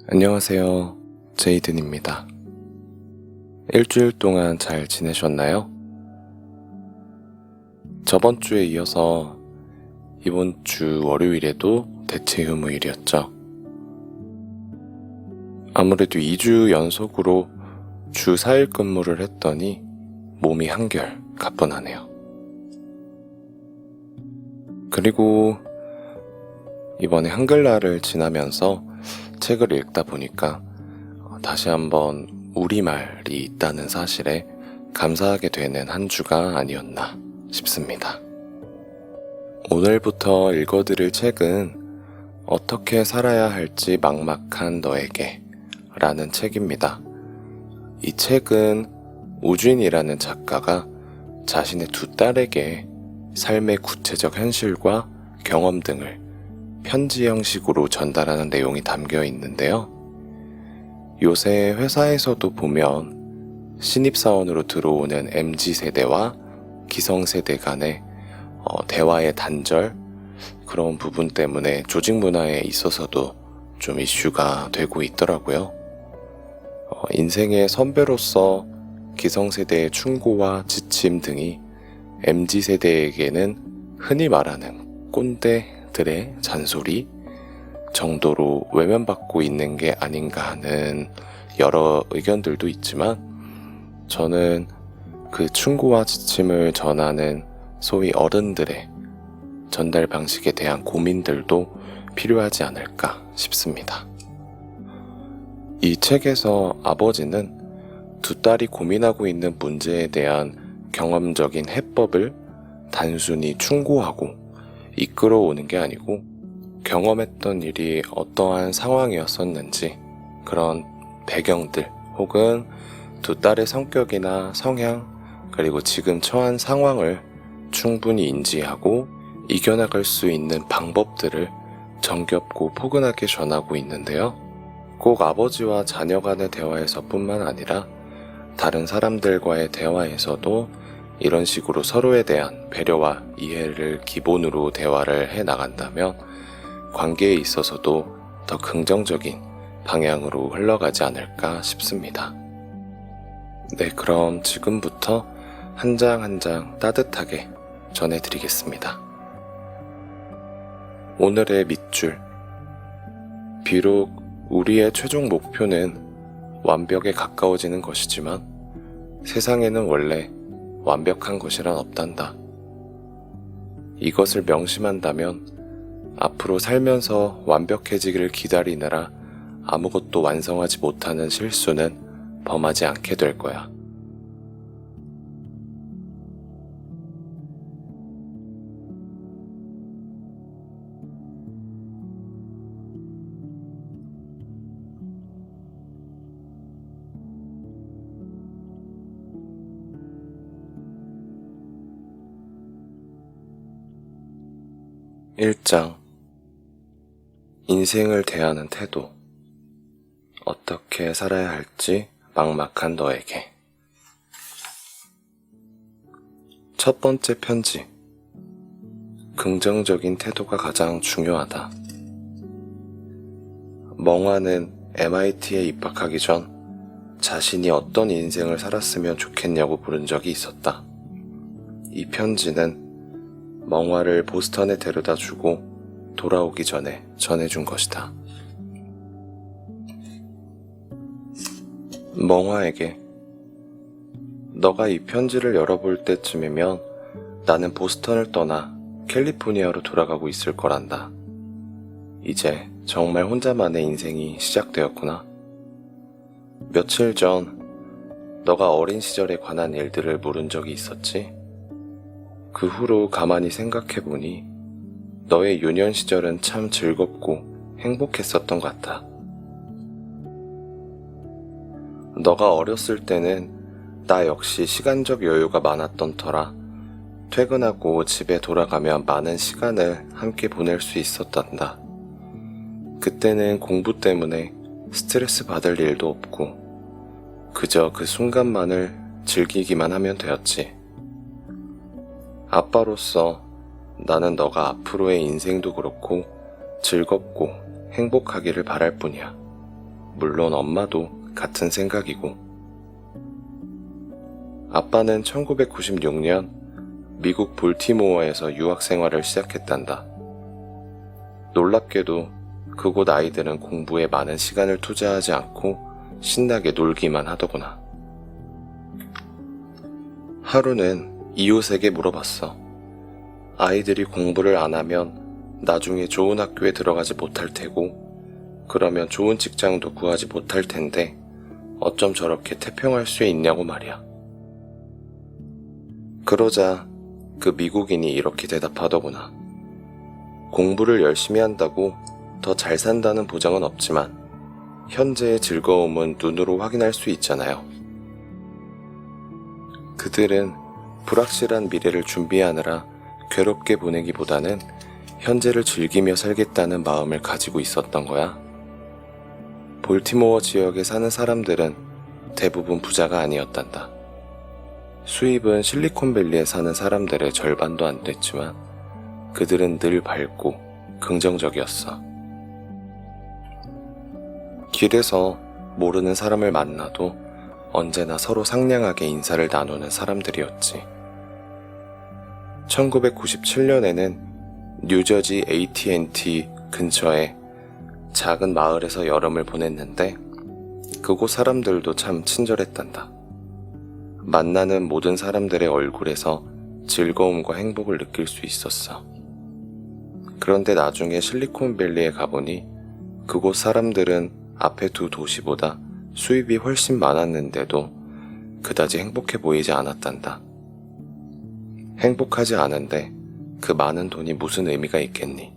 안녕하세요. 제이든입니다. 일주일 동안 잘 지내셨나요? 저번 주에 이어서 이번 주 월요일에도 대체휴무일이었죠. 아무래도 2주 연속으로 주 4일 근무를 했더니 몸이 한결 가뿐하네요. 그리고 이번에 한글날을 지나면서 책을 읽다 보니까 다시 한번 우리말이 있다는 사실에 감사하게 되는 한 주가 아니었나 싶습니다. 오늘부터 읽어드릴 책은 어떻게 살아야 할지 막막한 너에게 라는 책입니다. 이 책은 우진이라는 작가가 자신의 두 딸에게 삶의 구체적 현실과 경험 등을 편지 형식으로 전달하는 내용이 담겨 있는데요. 요새 회사에서도 보면 신입사원으로 들어오는 MZ세대와 기성세대 간의 대화의 단절, 그런 부분 때문에 조직 문화에 있어서도 좀 이슈가 되고 있더라고요. 인생의 선배로서 기성세대의 충고와 지침 등이 MZ세대에게는 흔히 말하는 꼰대들의 잔소리 정도로 외면받고 있는 게 아닌가 하는 여러 의견들도 있지만, 저는 그 충고와 지침을 전하는 소위 어른들의 전달 방식에 대한 고민들도 필요하지 않을까 싶습니다. 이 책에서 아버지는 두 딸이 고민하고 있는 문제에 대한 경험적인 해법을 단순히 충고하고 이끌어오는 게 아니고, 경험했던 일이 어떠한 상황이었었는지 그런 배경들 혹은 두 딸의 성격이나 성향, 그리고 지금 처한 상황을 충분히 인지하고 이겨나갈 수 있는 방법들을 정겹고 포근하게 전하고 있는데요. 꼭 아버지와 자녀 간의 대화에서뿐만 아니라 다른 사람들과의 대화에서도 이런 식으로 서로에 대한 배려와 이해를 기본으로 대화를 해 나간다면 관계에 있어서도 더 긍정적인 방향으로 흘러가지 않을까 싶습니다. 네, 그럼 지금부터 한 장 한 장 따뜻하게 전해드리겠습니다. 오늘의 밑줄. 비록 우리의 최종 목표는 완벽에 가까워지는 것이지만 세상에는 원래 완벽한 것이란 없단다. 이것을 명심한다면 앞으로 살면서 완벽해지기를 기다리느라 아무것도 완성하지 못하는 실수는 범하지 않게 될 거야. (1장) 인생을 대하는 태도. 어떻게 살아야 할지 막막한 너에게. 첫 번째 편지. 긍정적인 태도가 가장 중요하다. 멍화는 MIT에 입학하기 전 자신이 어떤 인생을 살았으면 좋겠냐고 물은 적이 있었다. 이 편지는 멍화를 보스턴에 데려다 주고 돌아오기 전에 전해준 것이다. 멍화에게, 너가 이 편지를 열어볼 때쯤이면 나는 보스턴을 떠나 캘리포니아로 돌아가고 있을 거란다. 이제 정말 혼자만의 인생이 시작되었구나. 며칠 전 너가 어린 시절에 관한 일들을 물은 적이 있었지. 그 후로 가만히 생각해보니 너의 유년 시절은 참 즐겁고 행복했었던 것 같아. 너가 어렸을 때는 나 역시 시간적 여유가 많았던 터라 퇴근하고 집에 돌아가면 많은 시간을 함께 보낼 수 있었단다. 그때는 공부 때문에 스트레스 받을 일도 없고 그저 그 순간만을 즐기기만 하면 되었지. 아빠로서 나는 너가 앞으로의 인생도 그렇고 즐겁고 행복하기를 바랄 뿐이야. 물론 엄마도 같은 생각이고. 아빠는 1996년 미국 볼티모어에서 유학 생활을 시작했단다. 놀랍게도 그곳 아이들은 공부에 많은 시간을 투자하지 않고 신나게 놀기만 하더구나. 하루는 이웃에게 물어봤어. 아이들이 공부를 안 하면 나중에 좋은 학교에 들어가지 못할 테고, 그러면 좋은 직장도 구하지 못할 텐데 어쩜 저렇게 태평할 수 있냐고 말이야. 그러자 그 미국인이 이렇게 대답하더구나. 공부를 열심히 한다고 더 잘 산다는 보장은 없지만 현재의 즐거움은 눈으로 확인할 수 있잖아요. 그들은 불확실한 미래를 준비하느라 괴롭게 보내기보다는 현재를 즐기며 살겠다는 마음을 가지고 있었던 거야. 볼티모어 지역에 사는 사람들은 대부분 부자가 아니었단다. 수입은 실리콘밸리에 사는 사람들의 절반도 안 됐지만 그들은 늘 밝고 긍정적이었어. 길에서 모르는 사람을 만나도 언제나 서로 상냥하게 인사를 나누는 사람들이었지. 1997년에는 뉴저지 AT&T 근처에 작은 마을에서 여름을 보냈는데 그곳 사람들도 참 친절했단다. 만나는 모든 사람들의 얼굴에서 즐거움과 행복을 느낄 수 있었어. 그런데 나중에 실리콘밸리에 가보니 그곳 사람들은 앞에 두 도시보다 수입이 훨씬 많았는데도 그다지 행복해 보이지 않았단다. 행복하지 않은데 그 많은 돈이 무슨 의미가 있겠니?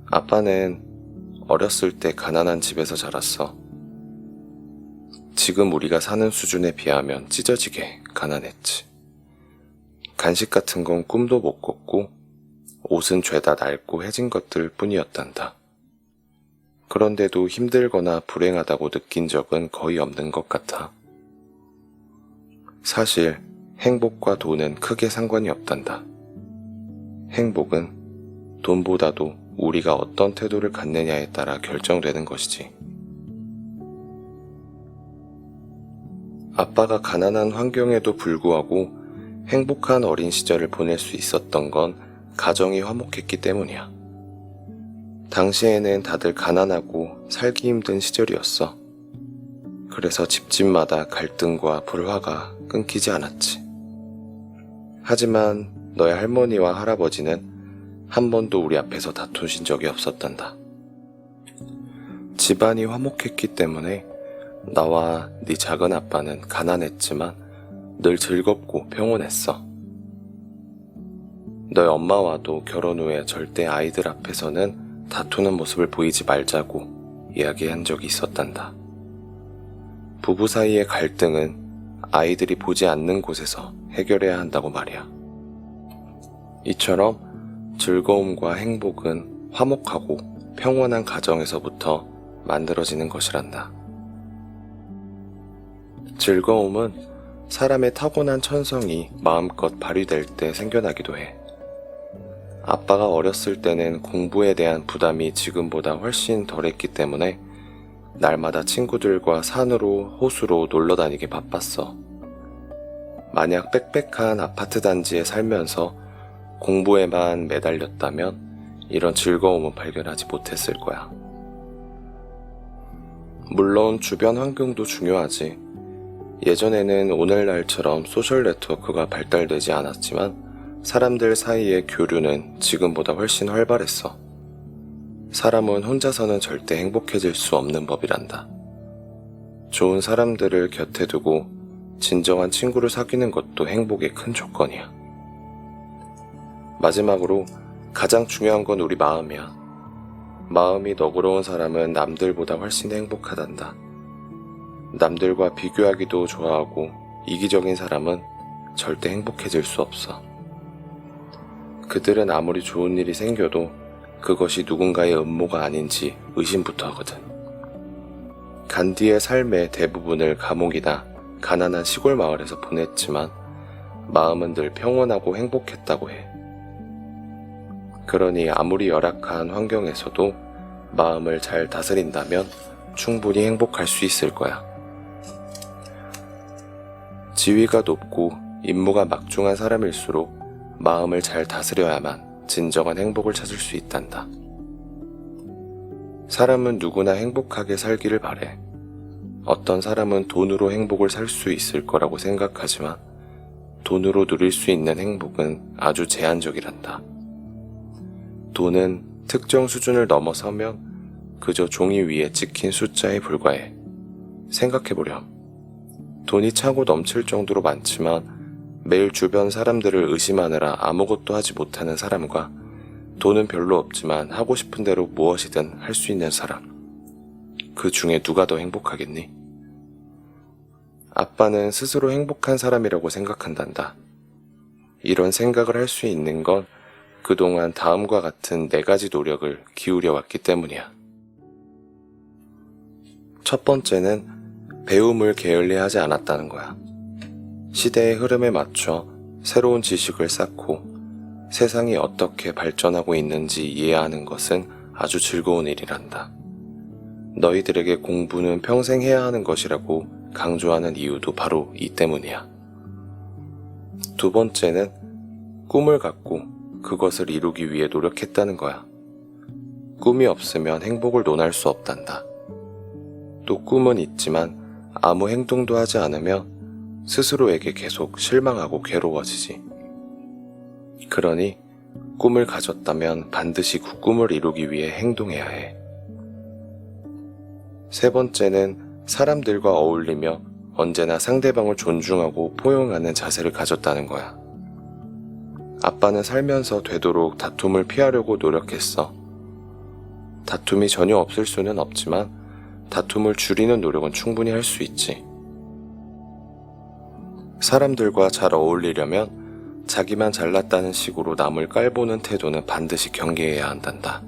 아빠는 어렸을 때 가난한 집에서 자랐어. 지금 우리가 사는 수준에 비하면 찢어지게 가난했지. 간식 같은 건 꿈도 못 꿨고 옷은 죄다 낡고 해진 것들 뿐이었단다. 그런데도 힘들거나 불행하다고 느낀 적은 거의 없는 것 같아. 사실 행복과 돈은 크게 상관이 없단다. 행복은 돈보다도 우리가 어떤 태도를 갖느냐에 따라 결정되는 것이지. 아빠가 가난한 환경에도 불구하고 행복한 어린 시절을 보낼 수 있었던 건 가정이 화목했기 때문이야. 당시에는 다들 가난하고 살기 힘든 시절이었어. 그래서 집집마다 갈등과 불화가 끊기지 않았지. 하지만 너의 할머니와 할아버지는 한 번도 우리 앞에서 다투신 적이 없었단다. 집안이 화목했기 때문에 나와 네 작은 아빠는 가난했지만 늘 즐겁고 평온했어. 너희 엄마와도 결혼 후에 절대 아이들 앞에서는 다투는 모습을 보이지 말자고 이야기한 적이 있었단다. 부부 사이의 갈등은 아이들이 보지 않는 곳에서 해결해야 한다고 말이야. 이처럼 즐거움과 행복은 화목하고 평온한 가정에서부터 만들어지는 것이란다. 즐거움은 사람의 타고난 천성이 마음껏 발휘될 때 생겨나기도 해. 아빠가 어렸을 때는 공부에 대한 부담이 지금보다 훨씬 덜했기 때문에 날마다 친구들과 산으로 호수로 놀러 다니기 바빴어. 만약 빽빽한 아파트 단지에 살면서 공부에만 매달렸다면 이런 즐거움은 발견하지 못했을 거야. 물론 주변 환경도 중요하지. 예전에는 오늘날처럼 소셜 네트워크가 발달되지 않았지만 사람들 사이의 교류는 지금보다 훨씬 활발했어. 사람은 혼자서는 절대 행복해질 수 없는 법이란다. 좋은 사람들을 곁에 두고 진정한 친구를 사귀는 것도 행복의 큰 조건이야. 마지막으로 가장 중요한 건 우리 마음이야. 마음이 너그러운 사람은 남들보다 훨씬 행복하단다. 남들과 비교하기도 좋아하고 이기적인 사람은 절대 행복해질 수 없어. 그들은 아무리 좋은 일이 생겨도 그것이 누군가의 음모가 아닌지 의심부터 하거든. 간디의 삶의 대부분을 감옥이나 가난한 시골 마을에서 보냈지만 마음은 늘 평온하고 행복했다고 해. 그러니 아무리 열악한 환경에서도 마음을 잘 다스린다면 충분히 행복할 수 있을 거야. 지위가 높고 임무가 막중한 사람일수록 마음을 잘 다스려야만 진정한 행복을 찾을 수 있단다. 사람은 누구나 행복하게 살기를 바래. 어떤 사람은 돈으로 행복을 살 수 있을 거라고 생각하지만 돈으로 누릴 수 있는 행복은 아주 제한적이란다. 돈은 특정 수준을 넘어서면 그저 종이 위에 찍힌 숫자에 불과해. 생각해보렴. 돈이 차고 넘칠 정도로 많지만 매일 주변 사람들을 의심하느라 아무것도 하지 못하는 사람과 돈은 별로 없지만 하고 싶은 대로 무엇이든 할 수 있는 사람. 그 중에 누가 더 행복하겠니? 아빠는 스스로 행복한 사람이라고 생각한단다. 이런 생각을 할 수 있는 건 그동안 다음과 같은 4가지 노력을 기울여 왔기 때문이야. 첫 번째는 배움을 게을리하지 않았다는 거야. 시대의 흐름에 맞춰 새로운 지식을 쌓고 세상이 어떻게 발전하고 있는지 이해하는 것은 아주 즐거운 일이란다. 너희들에게 공부는 평생 해야 하는 것이라고 강조하는 이유도 바로 이 때문이야. 두 번째는 꿈을 갖고 그것을 이루기 위해 노력했다는 거야. 꿈이 없으면 행복을 논할 수 없단다. 또 꿈은 있지만 아무 행동도 하지 않으면 스스로에게 계속 실망하고 괴로워지지. 그러니 꿈을 가졌다면 반드시 그 꿈을 이루기 위해 행동해야 해. 세 번째는 사람들과 어울리며 언제나 상대방을 존중하고 포용하는 자세를 가졌다는 거야. 아빠는 살면서 되도록 다툼을 피하려고 노력했어. 다툼이 전혀 없을 수는 없지만 다툼을 줄이는 노력은 충분히 할 수 있지. 사람들과 잘 어울리려면 자기만 잘났다는 식으로 남을 깔보는 태도는 반드시 경계해야 한단다.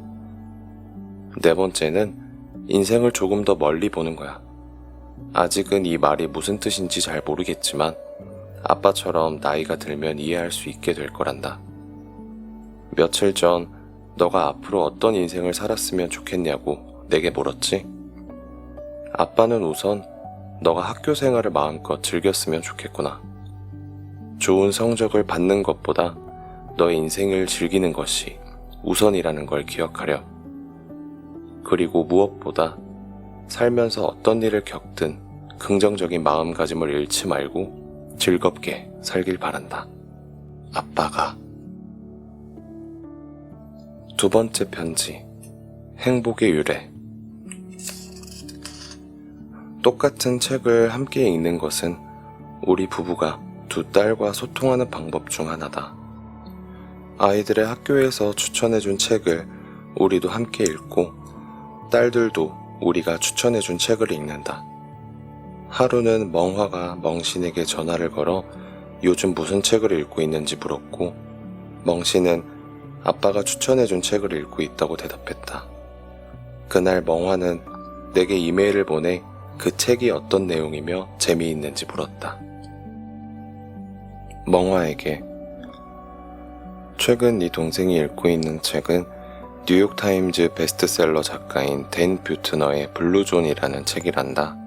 네 번째는 인생을 조금 더 멀리 보는 거야. 아직은 이 말이 무슨 뜻인지 잘 모르겠지만 아빠처럼 나이가 들면 이해할 수 있게 될 거란다. 며칠 전 너가 앞으로 어떤 인생을 살았으면 좋겠냐고 내게 물었지? 아빠는 우선 너가 학교 생활을 마음껏 즐겼으면 좋겠구나. 좋은 성적을 받는 것보다 너의 인생을 즐기는 것이 우선이라는 걸 기억하렴. 그리고 무엇보다 살면서 어떤 일을 겪든 긍정적인 마음가짐을 잃지 말고 즐겁게 살길 바란다. 아빠가. 두 번째 편지. 행복의 유래. 똑같은 책을 함께 읽는 것은 우리 부부가 두 딸과 소통하는 방법 중 하나다. 아이들의 학교에서 추천해준 책을 우리도 함께 읽고 딸들도 우리가 추천해준 책을 읽는다. 하루는 멍화가 멍신에게 전화를 걸어 요즘 무슨 책을 읽고 있는지 물었고 멍신은 아빠가 추천해준 책을 읽고 있다고 대답했다. 그날 멍화는 내게 이메일을 보내 그 책이 어떤 내용이며 재미있는지 물었다. 멍화에게 최근 네 동생이 읽고 있는 책은 뉴욕타임즈 베스트셀러 작가인 댄 뷰트너의 블루존이라는 책이란다.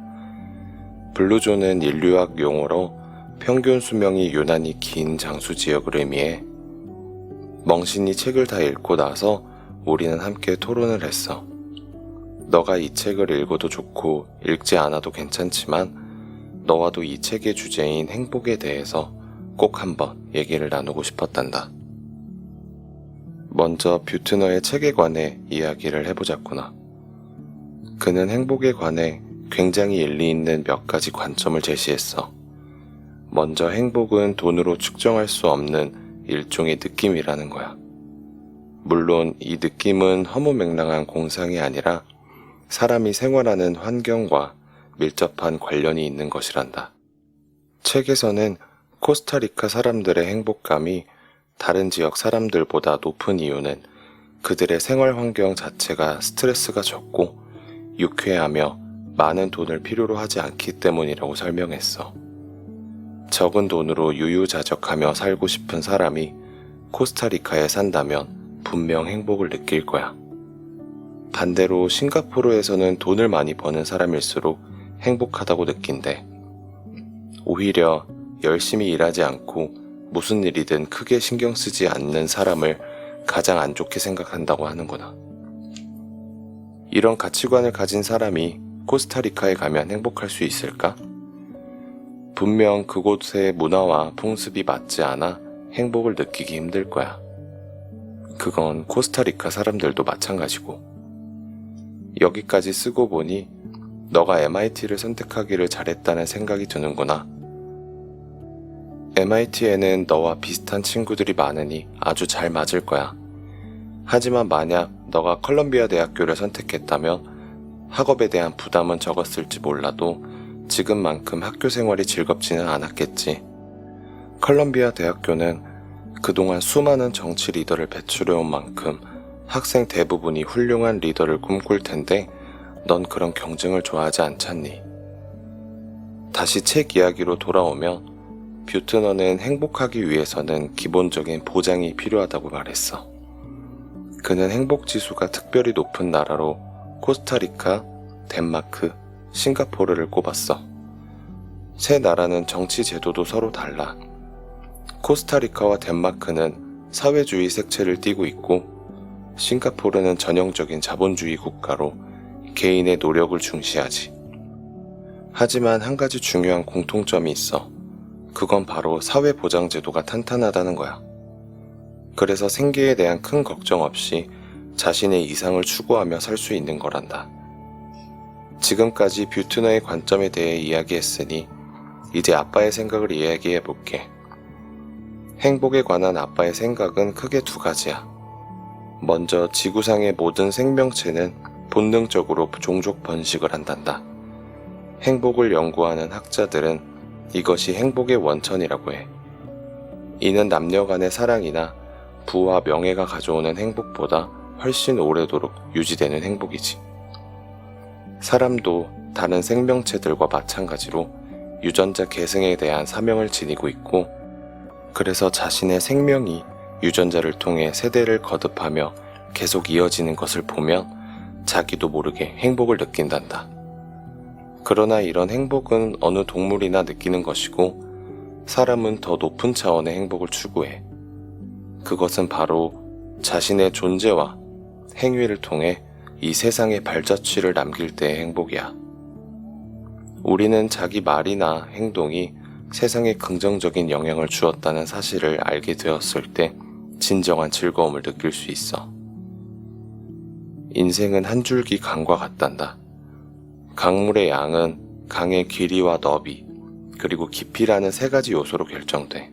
블루존은 인류학 용어로 평균 수명이 유난히 긴 장수지역을 의미해 멍신이 책을 다 읽고 나서 우리는 함께 토론을 했어. 너가 이 책을 읽어도 좋고 읽지 않아도 괜찮지만 너와도 이 책의 주제인 행복에 대해서 꼭 한번 얘기를 나누고 싶었단다. 먼저 뷰트너의 책에 관해 이야기를 해보자꾸나. 그는 행복에 관해 굉장히 일리 있는 몇 가지 관점을 제시했어. 먼저 행복은 돈으로 측정할 수 없는 일종의 느낌이라는 거야. 물론 이 느낌은 허무맹랑한 공상이 아니라 사람이 생활하는 환경과 밀접한 관련이 있는 것이란다. 책에서는 코스타리카 사람들의 행복감이 다른 지역 사람들보다 높은 이유는 그들의 생활 환경 자체가 스트레스가 적고 유쾌하며 많은 돈을 필요로 하지 않기 때문이라고 설명했어. 적은 돈으로 유유자적하며 살고 싶은 사람이 코스타리카에 산다면 분명 행복을 느낄 거야. 반대로 싱가포르에서는 돈을 많이 버는 사람일수록 행복하다고 느낀대. 오히려 열심히 일하지 않고 무슨 일이든 크게 신경 쓰지 않는 사람을 가장 안 좋게 생각한다고 하는구나. 이런 가치관을 가진 사람이 코스타리카에 가면 행복할 수 있을까? 분명 그곳의 문화와 풍습이 맞지 않아 행복을 느끼기 힘들 거야. 그건 코스타리카 사람들도 마찬가지고. 여기까지 쓰고 보니 너가 MIT를 선택하기를 잘했다는 생각이 드는구나. MIT에는 너와 비슷한 친구들이 많으니 아주 잘 맞을 거야. 하지만 만약 너가 컬럼비아 대학교를 선택했다면 학업에 대한 부담은 적었을지 몰라도 지금만큼 학교 생활이 즐겁지는 않았겠지. 컬럼비아 대학교는 그동안 수많은 정치 리더를 배출해온 만큼 학생 대부분이 훌륭한 리더를 꿈꿀 텐데 넌 그런 경쟁을 좋아하지 않잖니. 다시 책 이야기로 돌아오면 뷰트너는 행복하기 위해서는 기본적인 보장이 필요하다고 말했어. 그는 행복지수가 특별히 높은 나라로 코스타리카, 덴마크, 싱가포르를 꼽았어. 세 나라는 정치 제도도 서로 달라. 코스타리카와 덴마크는 사회주의 색채를 띠고 있고 싱가포르는 전형적인 자본주의 국가로 개인의 노력을 중시하지. 하지만 한 가지 중요한 공통점이 있어. 그건 바로 사회보장제도가 탄탄하다는 거야. 그래서 생계에 대한 큰 걱정 없이 자신의 이상을 추구하며 살 수 있는 거란다. 지금까지 뷰트너의 관점에 대해 이야기했으니 이제 아빠의 생각을 이야기해볼게. 행복에 관한 아빠의 생각은 크게 두 가지야. 먼저 지구상의 모든 생명체는 본능적으로 종족 번식을 한단다. 행복을 연구하는 학자들은 이것이 행복의 원천이라고 해. 이는 남녀 간의 사랑이나 부와 명예가 가져오는 행복보다 훨씬 오래도록 유지되는 행복이지. 사람도 다른 생명체들과 마찬가지로 유전자 계승에 대한 사명을 지니고 있고, 그래서 자신의 생명이 유전자를 통해 세대를 거듭하며 계속 이어지는 것을 보면 자기도 모르게 행복을 느낀단다. 그러나 이런 행복은 어느 동물이나 느끼는 것이고 사람은 더 높은 차원의 행복을 추구해. 그것은 바로 자신의 존재와 행위를 통해 이 세상에 발자취를 남길 때의 행복이야. 우리는 자기 말이나 행동이 세상에 긍정적인 영향을 주었다는 사실을 알게 되었을 때 진정한 즐거움을 느낄 수 있어. 인생은 한 줄기 강과 같단다. 강물의 양은 강의 길이와 너비, 그리고 깊이라는 세 가지 요소로 결정돼.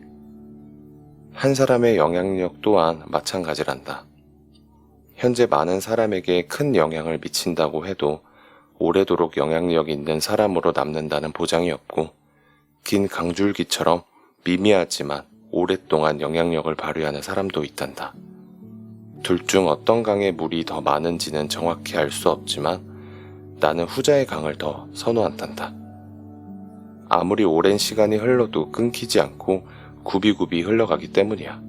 한 사람의 영향력 또한 마찬가지란다. 현재 많은 사람에게 큰 영향을 미친다고 해도 오래도록 영향력 있는 사람으로 남는다는 보장이 없고, 긴 강줄기처럼 미미하지만 오랫동안 영향력을 발휘하는 사람도 있단다. 둘 중 어떤 강의 물이 더 많은지는 정확히 알 수 없지만 나는 후자의 강을 더 선호한단다. 아무리 오랜 시간이 흘러도 끊기지 않고 굽이굽이 흘러가기 때문이야.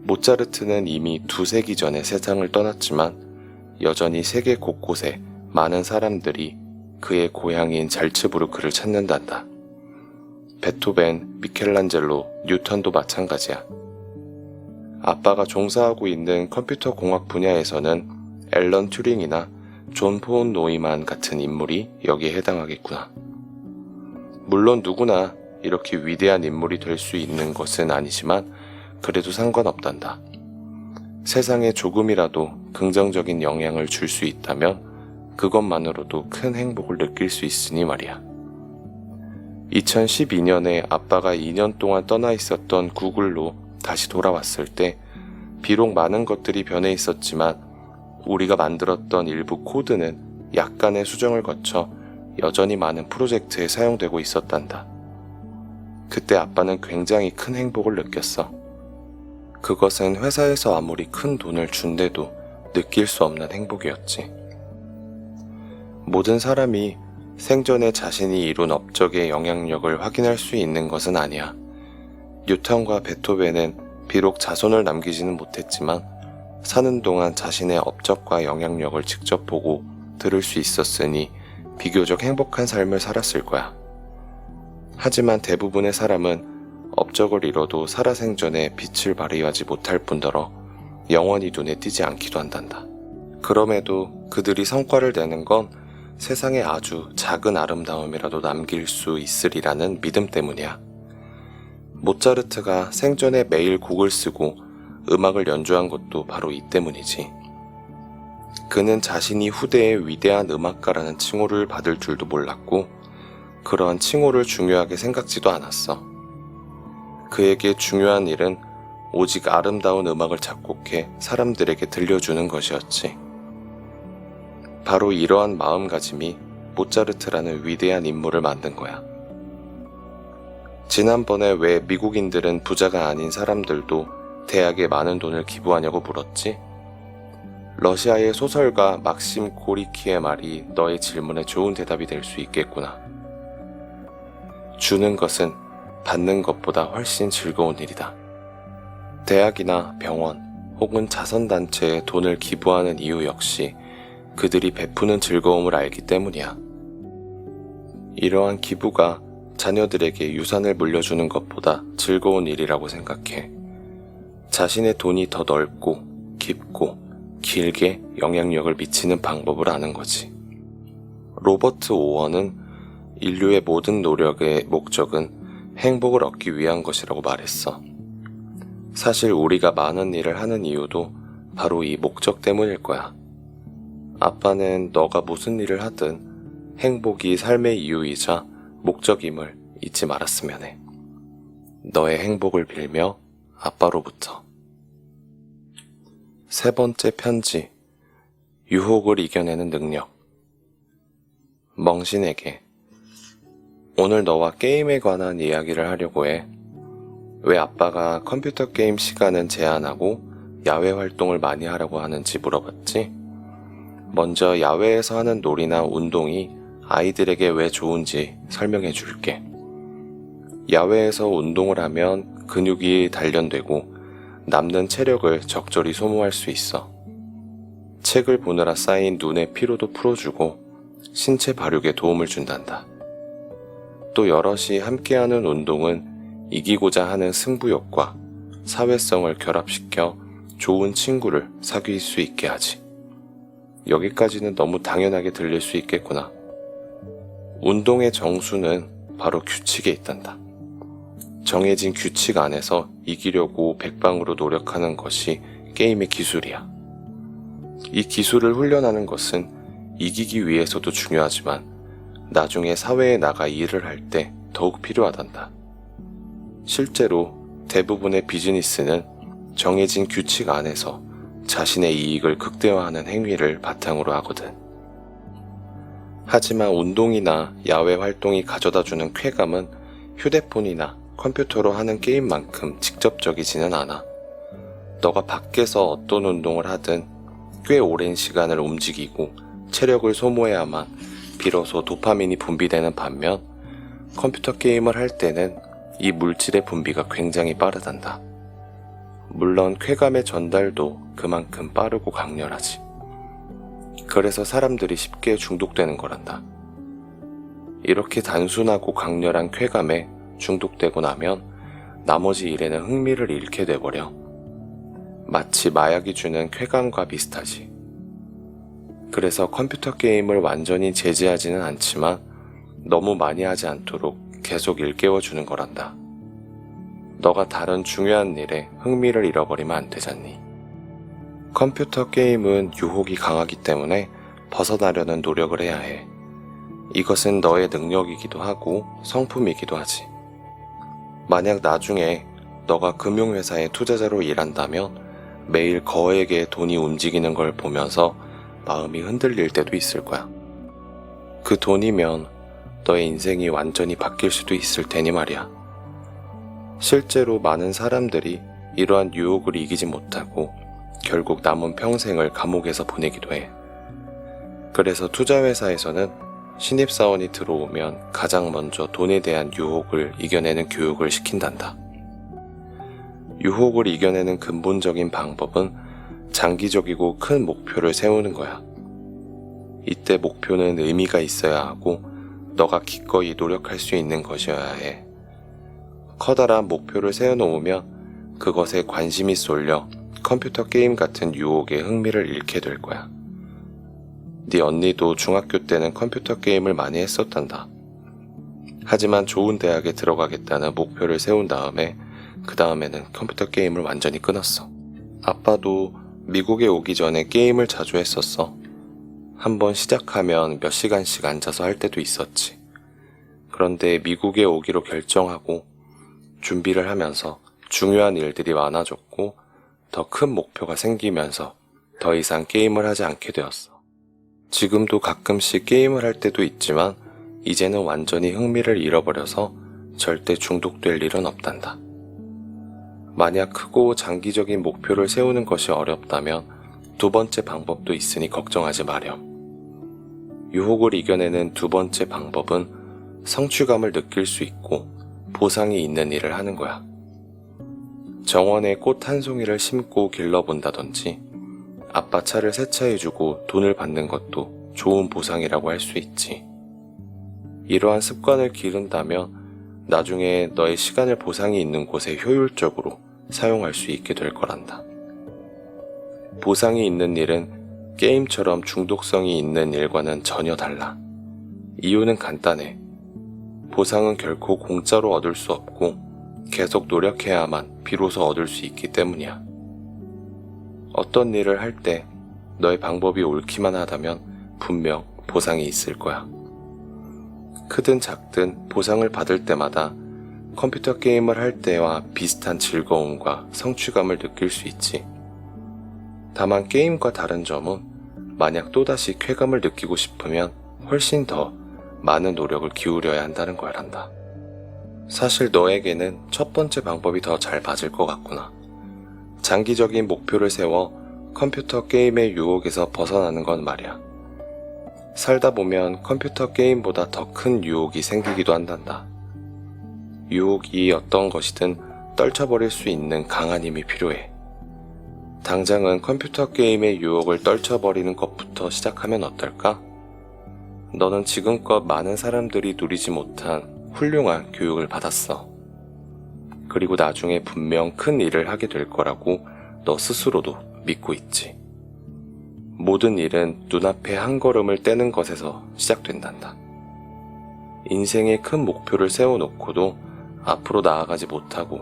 모차르트는 이미 2세기 전에 세상을 떠났지만 여전히 세계 곳곳에 많은 사람들이 그의 고향인 잘츠부르크를 찾는단다. 베토벤, 미켈란젤로, 뉴턴도 마찬가지야. 아빠가 종사하고 있는 컴퓨터 공학 분야에서는 앨런 튜링이나 존 폰 노이만 같은 인물이 여기에 해당하겠구나. 물론 누구나 이렇게 위대한 인물이 될 수 있는 것은 아니지만 그래도 상관없단다. 세상에 조금이라도 긍정적인 영향을 줄 수 있다면 그것만으로도 큰 행복을 느낄 수 있으니 말이야. 2012년에 아빠가 2년 동안 떠나 있었던 구글로 다시 돌아왔을 때 비록 많은 것들이 변해 있었지만 우리가 만들었던 일부 코드는 약간의 수정을 거쳐 여전히 많은 프로젝트에 사용되고 있었단다. 그때 아빠는 굉장히 큰 행복을 느꼈어. 그것은 회사에서 아무리 큰 돈을 준대도 느낄 수 없는 행복이었지. 모든 사람이 생전에 자신이 이룬 업적의 영향력을 확인할 수 있는 것은 아니야. 뉴턴과 베토벤은 비록 자손을 남기지는 못했지만 사는 동안 자신의 업적과 영향력을 직접 보고 들을 수 있었으니 비교적 행복한 삶을 살았을 거야. 하지만 대부분의 사람은 업적을 이뤄도 살아생전에 빛을 발휘하지 못할 뿐더러 영원히 눈에 띄지 않기도 한단다. 그럼에도 그들이 성과를 내는 건 세상에 아주 작은 아름다움이라도 남길 수 있으리라는 믿음 때문이야. 모차르트가 생전에 매일 곡을 쓰고 음악을 연주한 것도 바로 이 때문이지. 그는 자신이 후대의 위대한 음악가라는 칭호를 받을 줄도 몰랐고 그러한 칭호를 중요하게 생각지도 않았어. 그에게 중요한 일은 오직 아름다운 음악을 작곡해 사람들에게 들려주는 것이었지. 바로 이러한 마음가짐이 모차르트라는 위대한 인물을 만든 거야. 지난번에 왜 미국인들은 부자가 아닌 사람들도 대학에 많은 돈을 기부하냐고 물었지? 러시아의 소설가 막심 고리키의 말이 너의 질문에 좋은 대답이 될 수 있겠구나. 주는 것은 받는 것보다 훨씬 즐거운 일이다. 대학이나 병원 혹은 자선단체에 돈을 기부하는 이유 역시 그들이 베푸는 즐거움을 알기 때문이야. 이러한 기부가 자녀들에게 유산을 물려주는 것보다 즐거운 일이라고 생각해. 자신의 돈이 더 넓고 깊고 길게 영향력을 미치는 방법을 아는 거지. 로버트 오원은 인류의 모든 노력의 목적은 행복을 얻기 위한 것이라고 말했어. 사실 우리가 많은 일을 하는 이유도 바로 이 목적 때문일 거야. 아빠는 너가 무슨 일을 하든 행복이 삶의 이유이자 목적임을 잊지 말았으면 해. 너의 행복을 빌며 아빠로부터. 세 번째 편지. 유혹을 이겨내는 능력. 멍신에게. 오늘 너와 게임에 관한 이야기를 하려고 해. 왜 아빠가 컴퓨터 게임 시간은 제한하고 야외 활동을 많이 하라고 하는지 물어봤지? 먼저 야외에서 하는 놀이나 운동이 아이들에게 왜 좋은지 설명해 줄게. 야외에서 운동을 하면 근육이 단련되고 남는 체력을 적절히 소모할 수 있어. 책을 보느라 쌓인 눈의 피로도 풀어주고 신체 발육에 도움을 준단다. 또 여럿이 함께하는 운동은 이기고자 하는 승부욕과 사회성을 결합시켜 좋은 친구를 사귈 수 있게 하지. 여기까지는 너무 당연하게 들릴 수 있겠구나. 운동의 정수는 바로 규칙에 있단다. 정해진 규칙 안에서 이기려고 백방으로 노력하는 것이 게임의 기술이야. 이 기술을 훈련하는 것은 이기기 위해서도 중요하지만 나중에 사회에 나가 일을 할 때 더욱 필요하단다. 실제로 대부분의 비즈니스는 정해진 규칙 안에서 자신의 이익을 극대화하는 행위를 바탕으로 하거든. 하지만 운동이나 야외 활동이 가져다주는 쾌감은 휴대폰이나 컴퓨터로 하는 게임만큼 직접적이지는 않아. 너가 밖에서 어떤 운동을 하든 꽤 오랜 시간을 움직이고 체력을 소모해야만 비로소 도파민이 분비되는 반면 컴퓨터 게임을 할 때는 이 물질의 분비가 굉장히 빠르단다. 물론 쾌감의 전달도 그만큼 빠르고 강렬하지. 그래서 사람들이 쉽게 중독되는 거란다. 이렇게 단순하고 강렬한 쾌감에 중독되고 나면 나머지 일에는 흥미를 잃게 돼버려. 마치 마약이 주는 쾌감과 비슷하지. 그래서 컴퓨터 게임을 완전히 제지하지는 않지만 너무 많이 하지 않도록 계속 일깨워주는 거란다. 너가 다른 중요한 일에 흥미를 잃어버리면 안 되잖니. 컴퓨터 게임은 유혹이 강하기 때문에 벗어나려는 노력을 해야 해. 이것은 너의 능력이기도 하고 성품이기도 하지. 만약 나중에 너가 금융회사의 투자자로 일한다면 매일 거액의 돈이 움직이는 걸 보면서 마음이 흔들릴 때도 있을 거야. 그 돈이면 너의 인생이 완전히 바뀔 수도 있을 테니 말이야. 실제로 많은 사람들이 이러한 유혹을 이기지 못하고 결국 남은 평생을 감옥에서 보내기도 해. 그래서 투자회사에서는 신입사원이 들어오면 가장 먼저 돈에 대한 유혹을 이겨내는 교육을 시킨단다. 유혹을 이겨내는 근본적인 방법은 장기적이고 큰 목표를 세우는 거야. 이때 목표는 의미가 있어야 하고 너가 기꺼이 노력할 수 있는 것이어야 해. 커다란 목표를 세워놓으면 그것에 관심이 쏠려 컴퓨터 게임 같은 유혹에 흥미를 잃게 될 거야. 네 언니도 중학교 때는 컴퓨터 게임을 많이 했었단다. 하지만 좋은 대학에 들어가겠다는 목표를 세운 다음에 그 다음에는 컴퓨터 게임을 완전히 끊었어. 아빠도 미국에 오기 전에 게임을 자주 했었어. 한번 시작하면 몇 시간씩 앉아서 할 때도 있었지. 그런데 미국에 오기로 결정하고 준비를 하면서 중요한 일들이 많아졌고 더 큰 목표가 생기면서 더 이상 게임을 하지 않게 되었어. 지금도 가끔씩 게임을 할 때도 있지만 이제는 완전히 흥미를 잃어버려서 절대 중독될 일은 없단다. 만약 크고 장기적인 목표를 세우는 것이 어렵다면 두 번째 방법도 있으니 걱정하지 마렴. 유혹을 이겨내는 두 번째 방법은 성취감을 느낄 수 있고 보상이 있는 일을 하는 거야. 정원에 꽃 한 송이를 심고 길러본다든지 아빠 차를 세차해주고 돈을 받는 것도 좋은 보상이라고 할 수 있지. 이러한 습관을 기른다면 나중에 너의 시간을 보상이 있는 곳에 효율적으로 사용할 수 있게 될 거란다. 보상이 있는 일은 게임처럼 중독성이 있는 일과는 전혀 달라. 이유는 간단해. 보상은 결코 공짜로 얻을 수 없고 계속 노력해야만 비로소 얻을 수 있기 때문이야. 어떤 일을 할 때 너의 방법이 옳기만 하다면 분명 보상이 있을 거야. 크든 작든 보상을 받을 때마다 컴퓨터 게임을 할 때와 비슷한 즐거움과 성취감을 느낄 수 있지. 다만 게임과 다른 점은 만약 또다시 쾌감을 느끼고 싶으면 훨씬 더 많은 노력을 기울여야 한다는 거란다. 사실 너에게는 첫 번째 방법이 더 잘 맞을 것 같구나. 장기적인 목표를 세워 컴퓨터 게임의 유혹에서 벗어나는 건 말이야. 살다 보면 컴퓨터 게임보다 더 큰 유혹이 생기기도 한단다. 유혹이 어떤 것이든 떨쳐버릴 수 있는 강한 힘이 필요해. 당장은 컴퓨터 게임의 유혹을 떨쳐버리는 것부터 시작하면 어떨까? 너는 지금껏 많은 사람들이 누리지 못한 훌륭한 교육을 받았어. 그리고 나중에 분명 큰 일을 하게 될 거라고 너 스스로도 믿고 있지. 모든 일은 눈앞에 한 걸음을 떼는 것에서 시작된단다. 인생에 큰 목표를 세워놓고도 앞으로 나아가지 못하고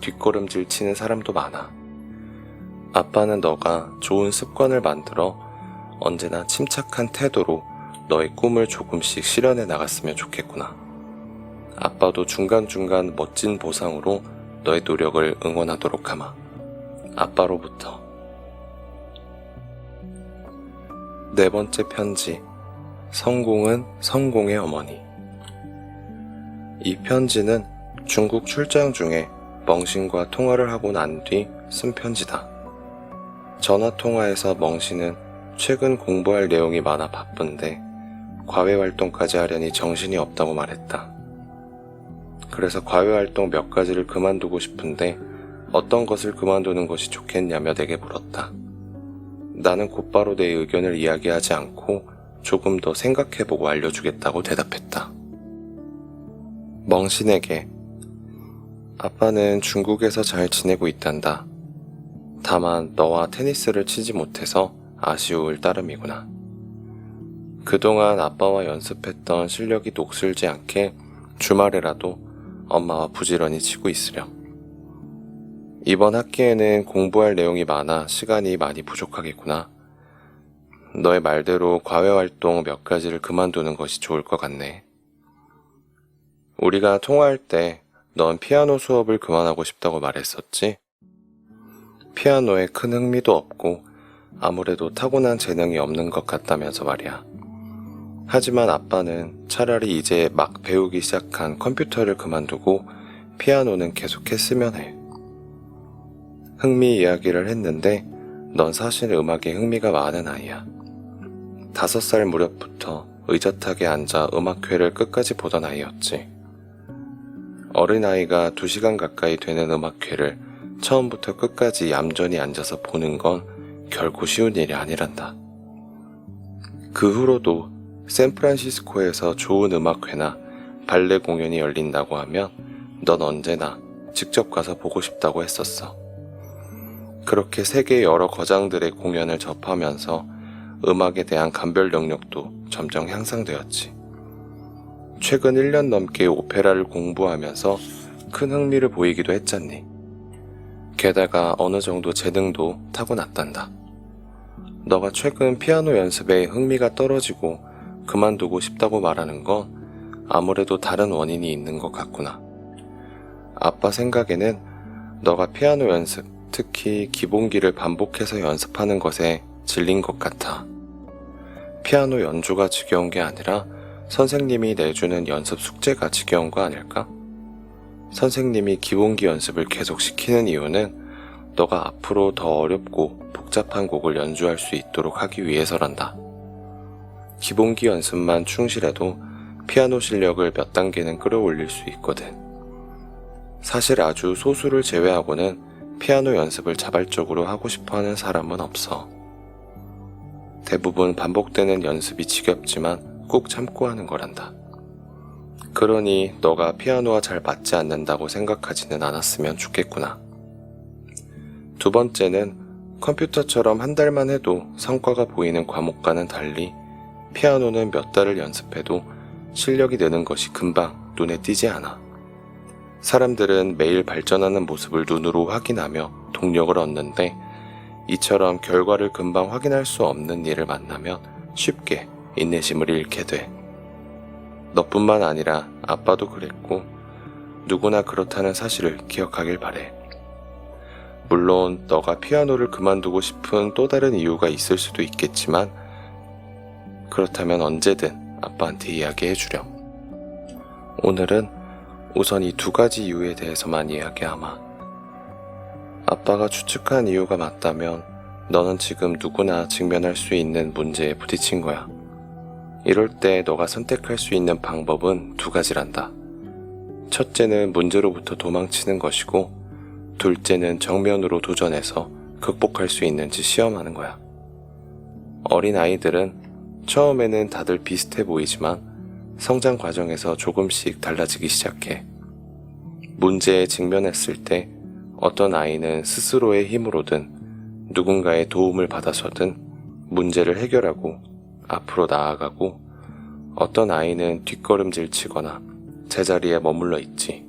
뒷걸음질 치는 사람도 많아. 아빠는 너가 좋은 습관을 만들어 언제나 침착한 태도로 너의 꿈을 조금씩 실현해 나갔으면 좋겠구나. 아빠도 중간중간 멋진 보상으로 너의 노력을 응원하도록 하마. 아빠로부터. 네 번째 편지. 성공은 성공의 어머니. 이 편지는 중국 출장 중에 멍신과 통화를 하고 난 뒤 쓴 편지다. 전화통화에서 멍신은 최근 공부할 내용이 많아 바쁜데 과외활동까지 하려니 정신이 없다고 말했다. 그래서 과외활동 몇 가지를 그만두고 싶은데 어떤 것을 그만두는 것이 좋겠냐며 내게 물었다. 나는 곧바로 내 의견을 이야기하지 않고 조금 더 생각해보고 알려주겠다고 대답했다. 멍신에게 아빠는 중국에서 잘 지내고 있단다. 다만 너와 테니스를 치지 못해서 아쉬울 따름이구나. 그동안 아빠와 연습했던 실력이 녹슬지 않게 주말에라도 엄마와 부지런히 치고 있으렴. 이번 학기에는 공부할 내용이 많아 시간이 많이 부족하겠구나. 너의 말대로 과외활동 몇 가지를 그만두는 것이 좋을 것 같네. 우리가 통화할 때 넌 피아노 수업을 그만하고 싶다고 말했었지? 피아노에 큰 흥미도 없고 아무래도 타고난 재능이 없는 것 같다면서 말이야. 하지만 아빠는 차라리 이제 막 배우기 시작한 컴퓨터를 그만두고 피아노는 계속했으면 해. 흥미 이야기를 했는데 넌 사실 음악에 흥미가 많은 아이야. 5살 무렵부터 의젓하게 앉아 음악회를 끝까지 보던 아이였지. 어린아이가 2시간 가까이 되는 음악회를 처음부터 끝까지 얌전히 앉아서 보는 건 결코 쉬운 일이 아니란다. 그 후로도 샌프란시스코에서 좋은 음악회나 발레 공연이 열린다고 하면 넌 언제나 직접 가서 보고 싶다고 했었어. 그렇게 세계 여러 거장들의 공연을 접하면서 음악에 대한 감별 영역도 점점 향상되었지. 최근 1년 넘게 오페라를 공부하면서 큰 흥미를 보이기도 했잖니. 게다가 어느 정도 재능도 타고났단다. 너가 최근 피아노 연습에 흥미가 떨어지고 그만두고 싶다고 말하는 건 아무래도 다른 원인이 있는 것 같구나. 아빠 생각에는 너가 피아노 연습, 특히 기본기를 반복해서 연습하는 것에 질린 것 같아. 피아노 연주가 지겨운 게 아니라 선생님이 내주는 연습 숙제가 지겨운 거 아닐까? 선생님이 기본기 연습을 계속 시키는 이유는 너가 앞으로 더 어렵고 복잡한 곡을 연주할 수 있도록 하기 위해서란다. 기본기 연습만 충실해도 피아노 실력을 몇 단계는 끌어올릴 수 있거든. 사실 아주 소수를 제외하고는 피아노 연습을 자발적으로 하고 싶어하는 사람은 없어. 대부분 반복되는 연습이 지겹지만 꼭 참고 하는 거란다. 그러니 너가 피아노와 잘 맞지 않는다고 생각하지는 않았으면 좋겠구나. 두 번째는 컴퓨터처럼 한 달만 해도 성과가 보이는 과목과는 달리 피아노는 몇 달을 연습해도 실력이 느는 것이 금방 눈에 띄지 않아. 사람들은 매일 발전하는 모습을 눈으로 확인하며 동력을 얻는데 이처럼 결과를 금방 확인할 수 없는 일을 만나면 쉽게 인내심을 잃게 돼. 너뿐만 아니라 아빠도 그랬고 누구나 그렇다는 사실을 기억하길 바래. 물론 너가 피아노를 그만두고 싶은 또 다른 이유가 있을 수도 있겠지만 그렇다면 언제든 아빠한테 이야기해 주렴. 오늘은 우선 이 두 가지 이유에 대해서만 이야기하마. 아빠가 추측한 이유가 맞다면 너는 지금 누구나 직면할 수 있는 문제에 부딪힌 거야. 이럴 때 너가 선택할 수 있는 방법은 두 가지란다. 첫째는 문제로부터 도망치는 것이고 둘째는 정면으로 도전해서 극복할 수 있는지 시험하는 거야. 어린 아이들은 처음에는 다들 비슷해 보이지만 성장 과정에서 조금씩 달라지기 시작해. 문제에 직면했을 때 어떤 아이는 스스로의 힘으로든 누군가의 도움을 받아서든 문제를 해결하고 앞으로 나아가고 어떤 아이는 뒷걸음질 치거나 제자리에 머물러 있지.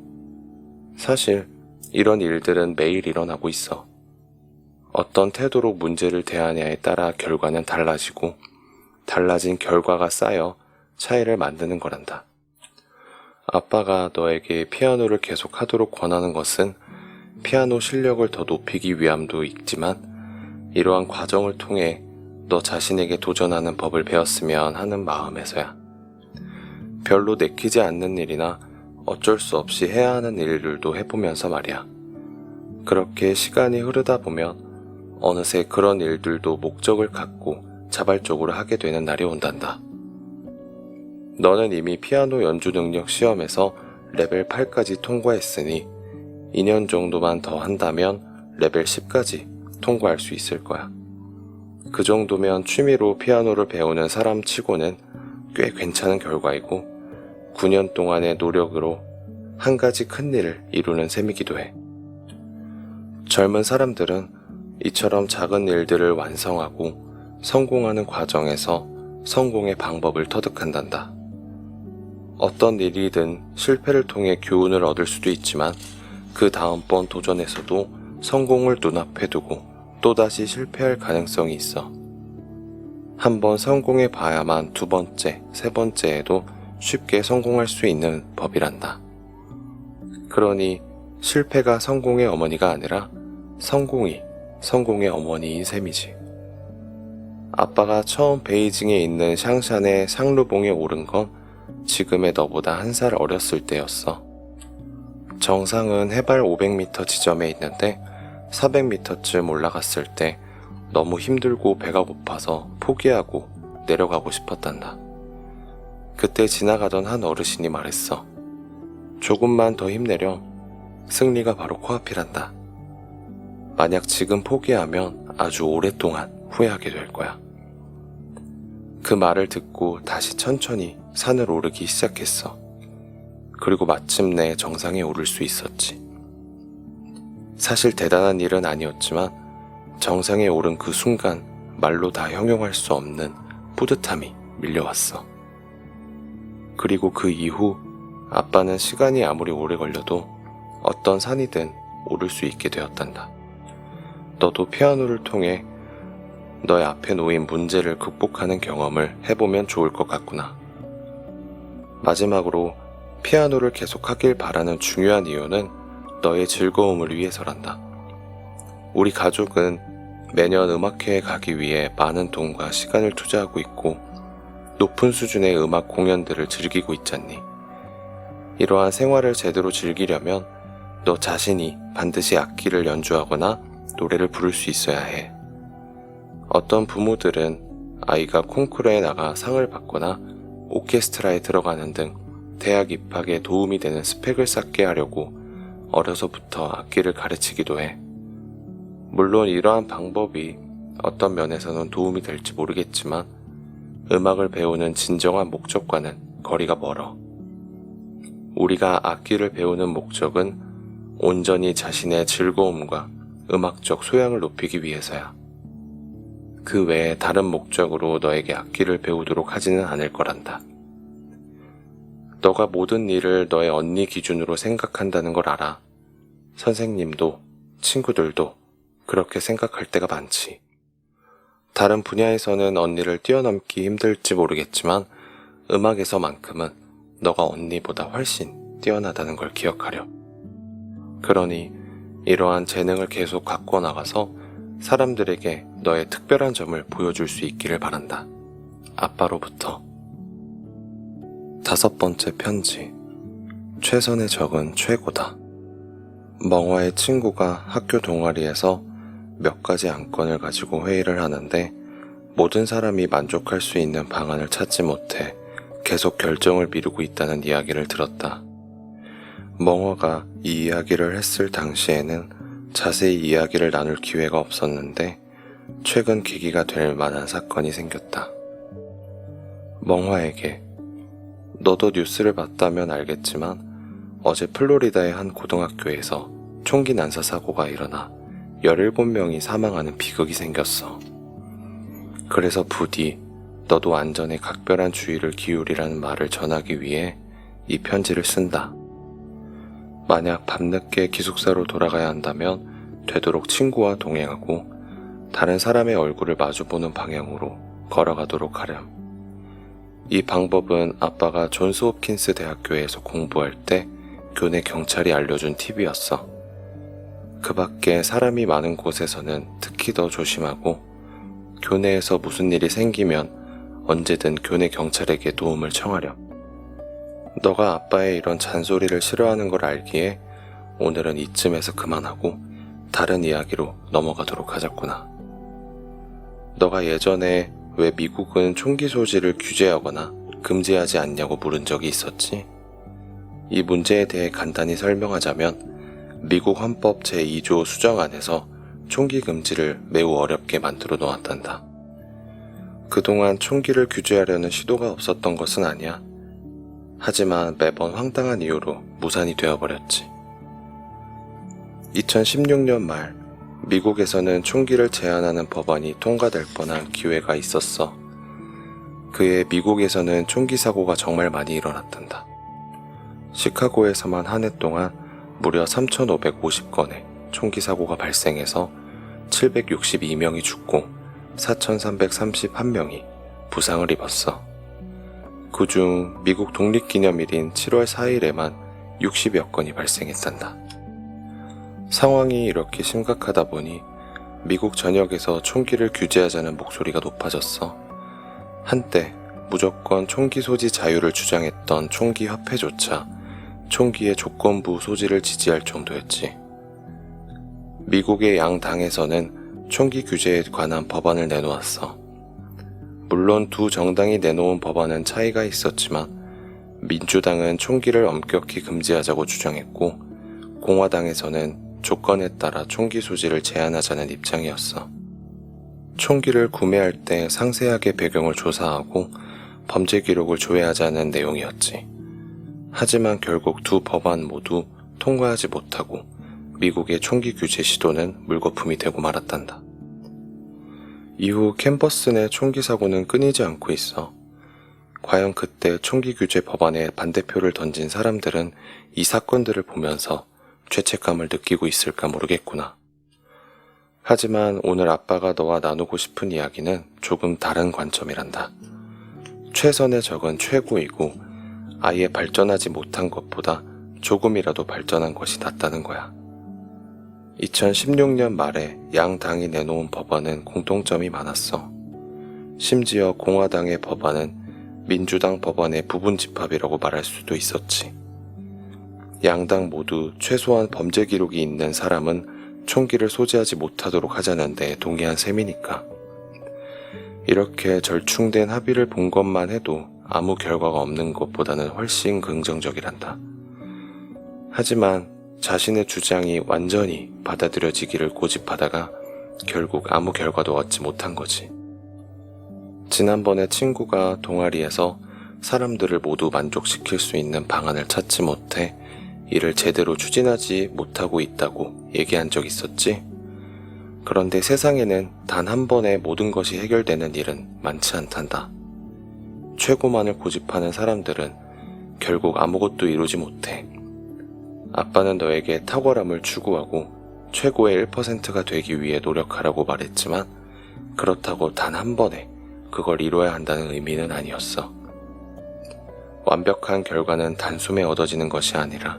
사실 이런 일들은 매일 일어나고 있어. 어떤 태도로 문제를 대하냐에 따라 결과는 달라지고 달라진 결과가 쌓여 차이를 만드는 거란다. 아빠가 너에게 피아노를 계속 하도록 권하는 것은 피아노 실력을 더 높이기 위함도 있지만 이러한 과정을 통해 너 자신에게 도전하는 법을 배웠으면 하는 마음에서야. 별로 내키지 않는 일이나 어쩔 수 없이 해야 하는 일들도 해보면서 말이야. 그렇게 시간이 흐르다 보면 어느새 그런 일들도 목적을 갖고 자발적으로 하게 되는 날이 온단다. 너는 이미 피아노 연주 능력 시험에서 레벨 8까지 통과했으니 2년 정도만 더 한다면 레벨 10까지 통과할 수 있을 거야. 그 정도면 취미로 피아노를 배우는 사람 치고는 꽤 괜찮은 결과이고 9년 동안의 노력으로 한 가지 큰 일을 이루는 셈이기도 해. 젊은 사람들은 이처럼 작은 일들을 완성하고 성공하는 과정에서 성공의 방법을 터득한단다. 어떤 일이든 실패를 통해 교훈을 얻을 수도 있지만 그 다음번 도전에서도 성공을 눈앞에 두고 또다시 실패할 가능성이 있어. 한번 성공해 봐야만 두 번째, 세 번째에도 쉽게 성공할 수 있는 법이란다. 그러니 실패가 성공의 어머니가 아니라 성공이 성공의 어머니인 셈이지. 아빠가 처음 베이징에 있는 샹샨의 샹루봉에 오른 건 지금의 너보다 1살 어렸을 때였어. 정상은 해발 500m 지점에 있는데 400m쯤 올라갔을 때 너무 힘들고 배가 고파서 포기하고 내려가고 싶었단다. 그때 지나가던 한 어르신이 말했어. 조금만 더 힘내렴. 승리가 바로 코앞이란다. 만약 지금 포기하면 아주 오랫동안 후회하게 될 거야. 그 말을 듣고 다시 천천히 산을 오르기 시작했어. 그리고 마침내 정상에 오를 수 있었지. 사실 대단한 일은 아니었지만 정상에 오른 그 순간 말로 다 형용할 수 없는 뿌듯함이 밀려왔어. 그리고 그 이후 아빠는 시간이 아무리 오래 걸려도 어떤 산이든 오를 수 있게 되었단다. 너도 피아노를 통해 너의 앞에 놓인 문제를 극복하는 경험을 해보면 좋을 것 같구나. 마지막으로 피아노를 계속하길 바라는 중요한 이유는 너의 즐거움을 위해서란다. 우리 가족은 매년 음악회에 가기 위해 많은 돈과 시간을 투자하고 있고 높은 수준의 음악 공연들을 즐기고 있잖니. 이러한 생활을 제대로 즐기려면 너 자신이 반드시 악기를 연주하거나 노래를 부를 수 있어야 해. 어떤 부모들은 아이가 콩쿠르에 나가 상을 받거나 오케스트라에 들어가는 등 대학 입학에 도움이 되는 스펙을 쌓게 하려고 어려서부터 악기를 가르치기도 해. 물론 이러한 방법이 어떤 면에서는 도움이 될지 모르겠지만 음악을 배우는 진정한 목적과는 거리가 멀어. 우리가 악기를 배우는 목적은 온전히 자신의 즐거움과 음악적 소양을 높이기 위해서야. 그 외에 다른 목적으로 너에게 악기를 배우도록 하지는 않을 거란다. 너가 모든 일을 너의 언니 기준으로 생각한다는 걸 알아. 선생님도 친구들도 그렇게 생각할 때가 많지. 다른 분야에서는 언니를 뛰어넘기 힘들지 모르겠지만 음악에서만큼은 너가 언니보다 훨씬 뛰어나다는 걸 기억하렴. 그러니 이러한 재능을 계속 갖고 나가서 사람들에게 너의 특별한 점을 보여줄 수 있기를 바란다. 아빠로부터. 5번째 편지. 최선의 적은 최고다. 멍화의 친구가 학교 동아리에서 몇 가지 안건을 가지고 회의를 하는데 모든 사람이 만족할 수 있는 방안을 찾지 못해 계속 결정을 미루고 있다는 이야기를 들었다. 멍화가 이 이야기를 했을 당시에는 자세히 이야기를 나눌 기회가 없었는데 최근 계기가 될 만한 사건이 생겼다. 멍화에게 너도 뉴스를 봤다면 알겠지만 어제 플로리다의 한 고등학교에서 총기 난사 사고가 일어나 17명이 사망하는 비극이 생겼어. 그래서 부디 너도 안전에 각별한 주의를 기울이라는 말을 전하기 위해 이 편지를 쓴다. 만약 밤늦게 기숙사로 돌아가야 한다면 되도록 친구와 동행하고 다른 사람의 얼굴을 마주보는 방향으로 걸어가도록 하렴. 이 방법은 아빠가 존스 홉킨스 대학교에서 공부할 때 교내 경찰이 알려준 팁이었어. 그 밖에 사람이 많은 곳에서는 특히 더 조심하고 교내에서 무슨 일이 생기면 언제든 교내 경찰에게 도움을 청하렴. 너가 아빠의 이런 잔소리를 싫어하는 걸 알기에 오늘은 이쯤에서 그만하고 다른 이야기로 넘어가도록 하자꾸나. 너가 예전에 왜 미국은 총기 소지를 규제하거나 금지하지 않냐고 물은 적이 있었지? 이 문제에 대해 간단히 설명하자면 미국 헌법 제2조 수정안에서 총기 금지를 매우 어렵게 만들어 놓았단다. 그동안 총기를 규제하려는 시도가 없었던 것은 아니야. 하지만 매번 황당한 이유로 무산이 되어버렸지. 2016년 말 미국에서는 총기를 제한하는 법안이 통과될 뻔한 기회가 있었어. 그해 미국에서는 총기 사고가 정말 많이 일어났단다. 시카고에서만 한 해 동안 무려 3,550건의 총기 사고가 발생해서 762명이 죽고 4,331명이 부상을 입었어. 그중 미국 독립기념일인 7월 4일에만 60여 건이 발생했단다. 상황이 이렇게 심각하다 보니 미국 전역에서 총기를 규제하자는 목소리가 높아졌어. 한때 무조건 총기 소지 자유를 주장했던 총기 협회조차 총기의 조건부 소지를 지지할 정도였지. 미국의 양 당에서는 총기 규제에 관한 법안을 내놓았어. 물론 두 정당이 내놓은 법안은 차이가 있었지만 민주당은 총기를 엄격히 금지하자고 주장했고 공화당에서는 조건에 따라 총기 소지를 제한하자는 입장이었어. 총기를 구매할 때 상세하게 배경을 조사하고 범죄 기록을 조회하자는 내용이었지. 하지만 결국 두 법안 모두 통과하지 못하고 미국의 총기 규제 시도는 물거품이 되고 말았단다. 이후 캔버스 내 총기 사고는 끊이지 않고 있어. 과연 그때 총기 규제 법안에 반대표를 던진 사람들은 이 사건들을 보면서 죄책감을 느끼고 있을까 모르겠구나. 하지만 오늘 아빠가 너와 나누고 싶은 이야기는 조금 다른 관점이란다. 최선의 적은 최고이고 아예 발전하지 못한 것보다 조금이라도 발전한 것이 낫다는 거야. 2016년 말에 양 당이 내놓은 법안은 공통점이 많았어. 심지어 공화당의 법안은 민주당 법안의 부분 집합이라고 말할 수도 있었지. 양당 모두 최소한 범죄 기록이 있는 사람은 총기를 소지하지 못하도록 하자는 데 동의한 셈이니까. 이렇게 절충된 합의를 본 것만 해도 아무 결과가 없는 것보다는 훨씬 긍정적이란다. 하지만 자신의 주장이 완전히 받아들여지기를 고집하다가 결국 아무 결과도 얻지 못한 거지. 지난번에 친구가 동아리에서 사람들을 모두 만족시킬 수 있는 방안을 찾지 못해 이를 제대로 추진하지 못하고 있다고 얘기한 적 있었지? 그런데 세상에는 단 한 번에 모든 것이 해결되는 일은 많지 않단다. 최고만을 고집하는 사람들은 결국 아무것도 이루지 못해. 아빠는 너에게 탁월함을 추구하고 최고의 1%가 되기 위해 노력하라고 말했지만 그렇다고 단 한 번에 그걸 이뤄야 한다는 의미는 아니었어. 완벽한 결과는 단숨에 얻어지는 것이 아니라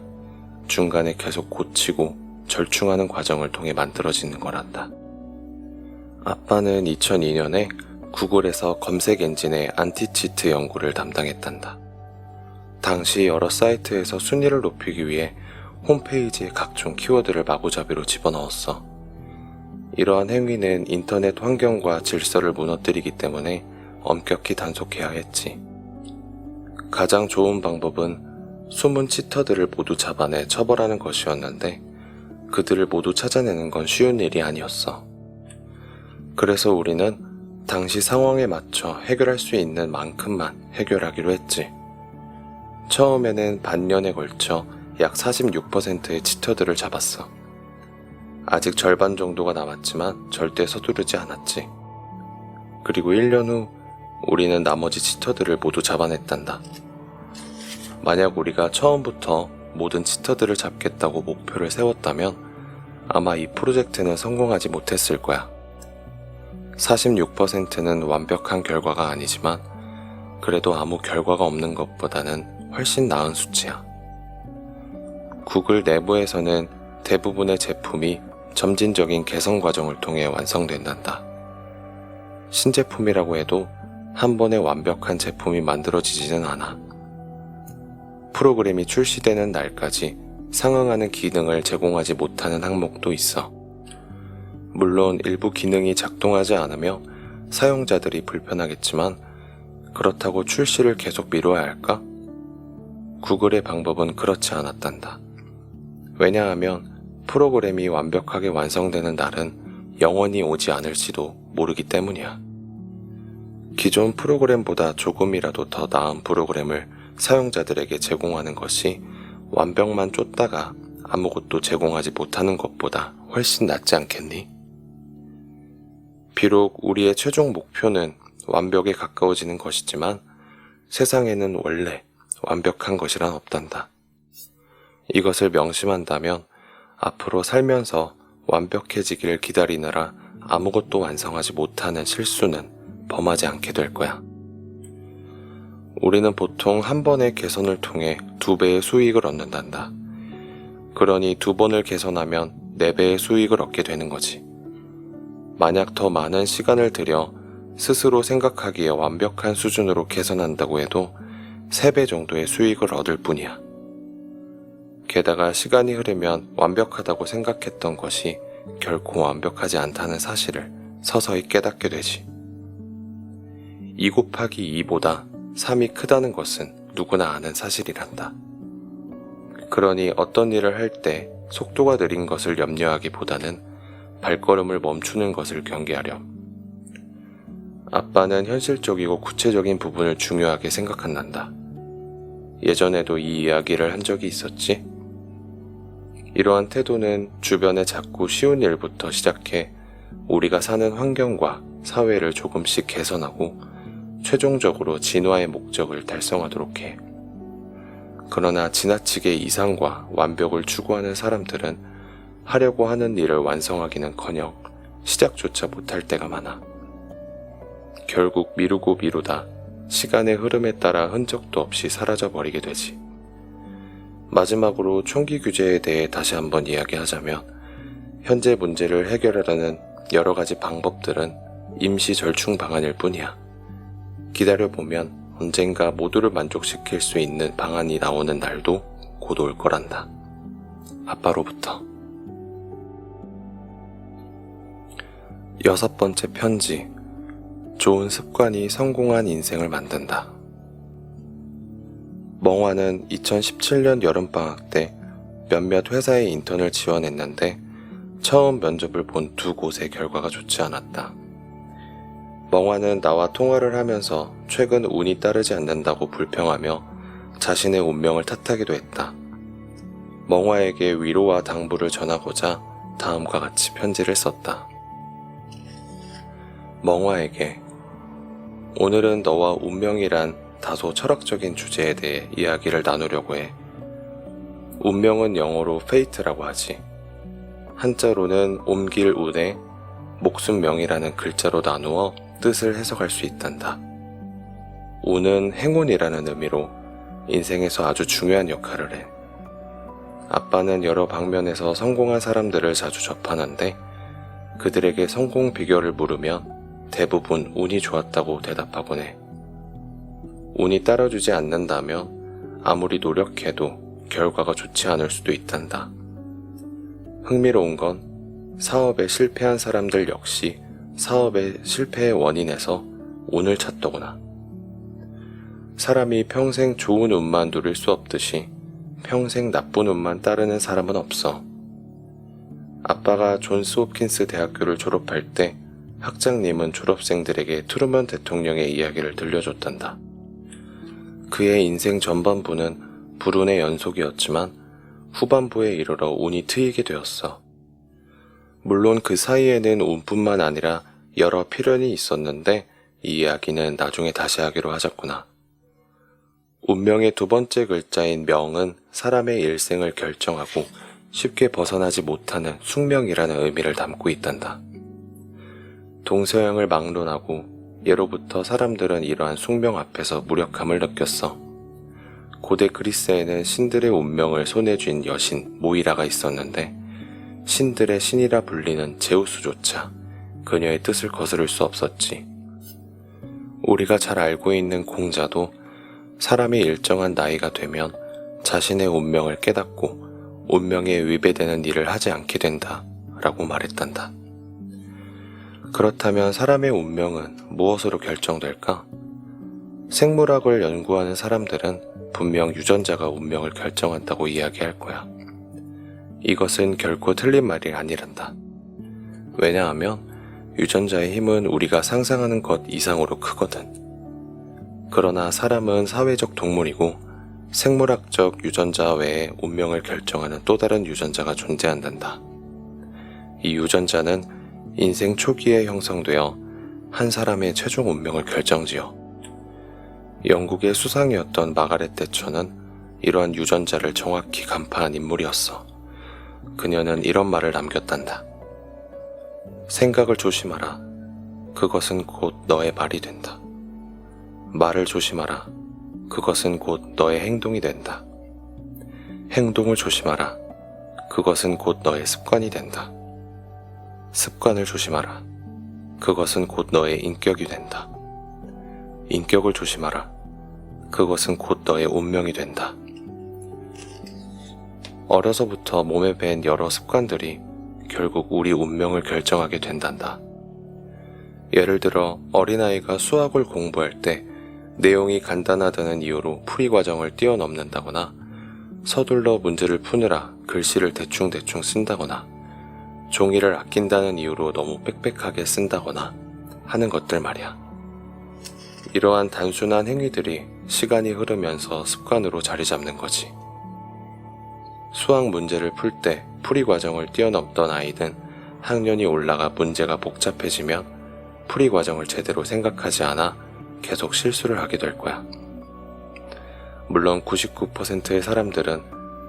중간에 계속 고치고 절충하는 과정을 통해 만들어지는 거란다. 아빠는 2002년에 구글에서 검색 엔진의 안티치트 연구를 담당했단다. 당시 여러 사이트에서 순위를 높이기 위해 홈페이지에 각종 키워드를 마구잡이로 집어넣었어. 이러한 행위는 인터넷 환경과 질서를 무너뜨리기 때문에 엄격히 단속해야 했지. 가장 좋은 방법은 숨은 치터들을 모두 잡아내 처벌하는 것이었는데 그들을 모두 찾아내는 건 쉬운 일이 아니었어. 그래서 우리는 당시 상황에 맞춰 해결할 수 있는 만큼만 해결하기로 했지. 처음에는 반년에 걸쳐 약 46%의 치터들을 잡았어. 아직 절반 정도가 남았지만 절대 서두르지 않았지. 그리고 1년 후 우리는 나머지 치터들을 모두 잡아냈단다. 만약 우리가 처음부터 모든 치터들을 잡겠다고 목표를 세웠다면 아마 이 프로젝트는 성공하지 못했을 거야. 46%는 완벽한 결과가 아니지만 그래도 아무 결과가 없는 것보다는 훨씬 나은 수치야. 구글 내부에서는 대부분의 제품이 점진적인 개선 과정을 통해 완성된단다. 신제품이라고 해도 한 번에 완벽한 제품이 만들어지지는 않아. 프로그램이 출시되는 날까지 상응하는 기능을 제공하지 못하는 항목도 있어. 물론 일부 기능이 작동하지 않으며 사용자들이 불편하겠지만 그렇다고 출시를 계속 미뤄야 할까? 구글의 방법은 그렇지 않았단다. 왜냐하면 프로그램이 완벽하게 완성되는 날은 영원히 오지 않을지도 모르기 때문이야. 기존 프로그램보다 조금이라도 더 나은 프로그램을 사용자들에게 제공하는 것이 완벽만 쫓다가 아무것도 제공하지 못하는 것보다 훨씬 낫지 않겠니? 비록 우리의 최종 목표는 완벽에 가까워지는 것이지만 세상에는 원래 완벽한 것이란 없단다. 이것을 명심한다면 앞으로 살면서 완벽해지기를 기다리느라 아무것도 완성하지 못하는 실수는 범하지 않게 될 거야. 우리는 보통 한 번의 개선을 통해 2배의 수익을 얻는단다. 그러니 2번을 개선하면 4배의 수익을 얻게 되는 거지. 만약 더 많은 시간을 들여 스스로 생각하기에 완벽한 수준으로 개선한다고 해도 3배 정도의 수익을 얻을 뿐이야. 게다가 시간이 흐르면 완벽하다고 생각했던 것이 결코 완벽하지 않다는 사실을 서서히 깨닫게 되지. 2 곱하기 2보다 3이 크다는 것은 누구나 아는 사실이란다. 그러니 어떤 일을 할 때 속도가 느린 것을 염려하기보다는 발걸음을 멈추는 것을 경계하렴. 아빠는 현실적이고 구체적인 부분을 중요하게 생각한단다. 예전에도 이 이야기를 한 적이 있었지? 이러한 태도는 주변의 작고 쉬운 일부터 시작해 우리가 사는 환경과 사회를 조금씩 개선하고 최종적으로 진화의 목적을 달성하도록 해. 그러나 지나치게 이상과 완벽을 추구하는 사람들은 하려고 하는 일을 완성하기는커녕 시작조차 못할 때가 많아. 결국 미루고 미루다 시간의 흐름에 따라 흔적도 없이 사라져버리게 되지. 마지막으로 총기 규제에 대해 다시 한번 이야기하자면 현재 문제를 해결하려는 여러 가지 방법들은 임시 절충 방안일 뿐이야. 기다려보면 언젠가 모두를 만족시킬 수 있는 방안이 나오는 날도 곧 올 거란다. 아빠로부터. 6번째 편지. 좋은 습관이 성공한 인생을 만든다. 멍화는 2017년 여름방학 때 몇몇 회사에 인턴을 지원했는데 처음 면접을 본 2곳의 결과가 좋지 않았다. 멍화는 나와 통화를 하면서 최근 운이 따르지 않는다고 불평하며 자신의 운명을 탓하기도 했다. 멍화에게 위로와 당부를 전하고자 다음과 같이 편지를 썼다. 멍화에게 오늘은 너와 운명이란 다소 철학적인 주제에 대해 이야기를 나누려고 해. 운명은 영어로 fate라고 하지. 한자로는 옮길 운에 목숨명이라는 글자로 나누어 뜻을 해석할 수 있단다. 운은 행운이라는 의미로 인생에서 아주 중요한 역할을 해. 아빠는 여러 방면에서 성공한 사람들을 자주 접하는데 그들에게 성공 비결을 물으면 대부분 운이 좋았다고 대답하곤 해. 운이 따라주지 않는다면 아무리 노력해도 결과가 좋지 않을 수도 있단다. 흥미로운 건 사업에 실패한 사람들 역시 사업의 실패의 원인에서 운을 찾더구나. 사람이 평생 좋은 운만 누릴 수 없듯이 평생 나쁜 운만 따르는 사람은 없어. 아빠가 존스 홉킨스 대학교를 졸업할 때 학장님은 졸업생들에게 트루먼 대통령의 이야기를 들려줬단다. 그의 인생 전반부는 불운의 연속이었지만 후반부에 이르러 운이 트이게 되었어. 물론 그 사이에는 운뿐만 아니라 여러 필연이 있었는데 이 이야기는 나중에 다시 하기로 하자꾸나. 운명의 2번째 글자인 명은 사람의 일생을 결정하고 쉽게 벗어나지 못하는 숙명이라는 의미를 담고 있단다. 동서양을 막론하고 예로부터 사람들은 이러한 숙명 앞에서 무력함을 느꼈어. 고대 그리스에는 신들의 운명을 손에 쥔 여신 모이라가 있었는데 신들의 신이라 불리는 제우스조차 그녀의 뜻을 거스를 수 없었지. 우리가 잘 알고 있는 공자도 사람이 일정한 나이가 되면 자신의 운명을 깨닫고 운명에 위배되는 일을 하지 않게 된다 라고 말했단다. 그렇다면 사람의 운명은 무엇으로 결정될까? 생물학을 연구하는 사람들은 분명 유전자가 운명을 결정한다고 이야기할 거야. 이것은 결코 틀린 말이 아니란다. 왜냐하면 유전자의 힘은 우리가 상상하는 것 이상으로 크거든. 그러나 사람은 사회적 동물이고 생물학적 유전자 외에 운명을 결정하는 또 다른 유전자가 존재한단다. 이 유전자는 인생 초기에 형성되어 한 사람의 최종 운명을 결정지어. 영국의 수상이었던 마가렛 대처는 이러한 유전자를 정확히 간파한 인물이었어. 그녀는 이런 말을 남겼단다. 생각을 조심하라. 그것은 곧 너의 말이 된다. 말을 조심하라. 그것은 곧 너의 행동이 된다. 행동을 조심하라. 그것은 곧 너의 습관이 된다. 습관을 조심하라. 그것은 곧 너의 인격이 된다. 인격을 조심하라. 그것은 곧 너의 운명이 된다. 어려서부터 몸에 밴 여러 습관들이 결국 우리 운명을 결정하게 된단다. 예를 들어 어린아이가 수학을 공부할 때 내용이 간단하다는 이유로 풀이 과정을 뛰어넘는다거나 서둘러 문제를 푸느라 글씨를 대충대충 쓴다거나 종이를 아낀다는 이유로 너무 빽빽하게 쓴다거나 하는 것들 말이야. 이러한 단순한 행위들이 시간이 흐르면서 습관으로 자리 잡는 거지. 수학 문제를 풀 때 풀이 과정을 뛰어넘던 아이든 학년이 올라가 문제가 복잡해지면 풀이 과정을 제대로 생각하지 않아 계속 실수를 하게 될 거야. 물론 99%의 사람들은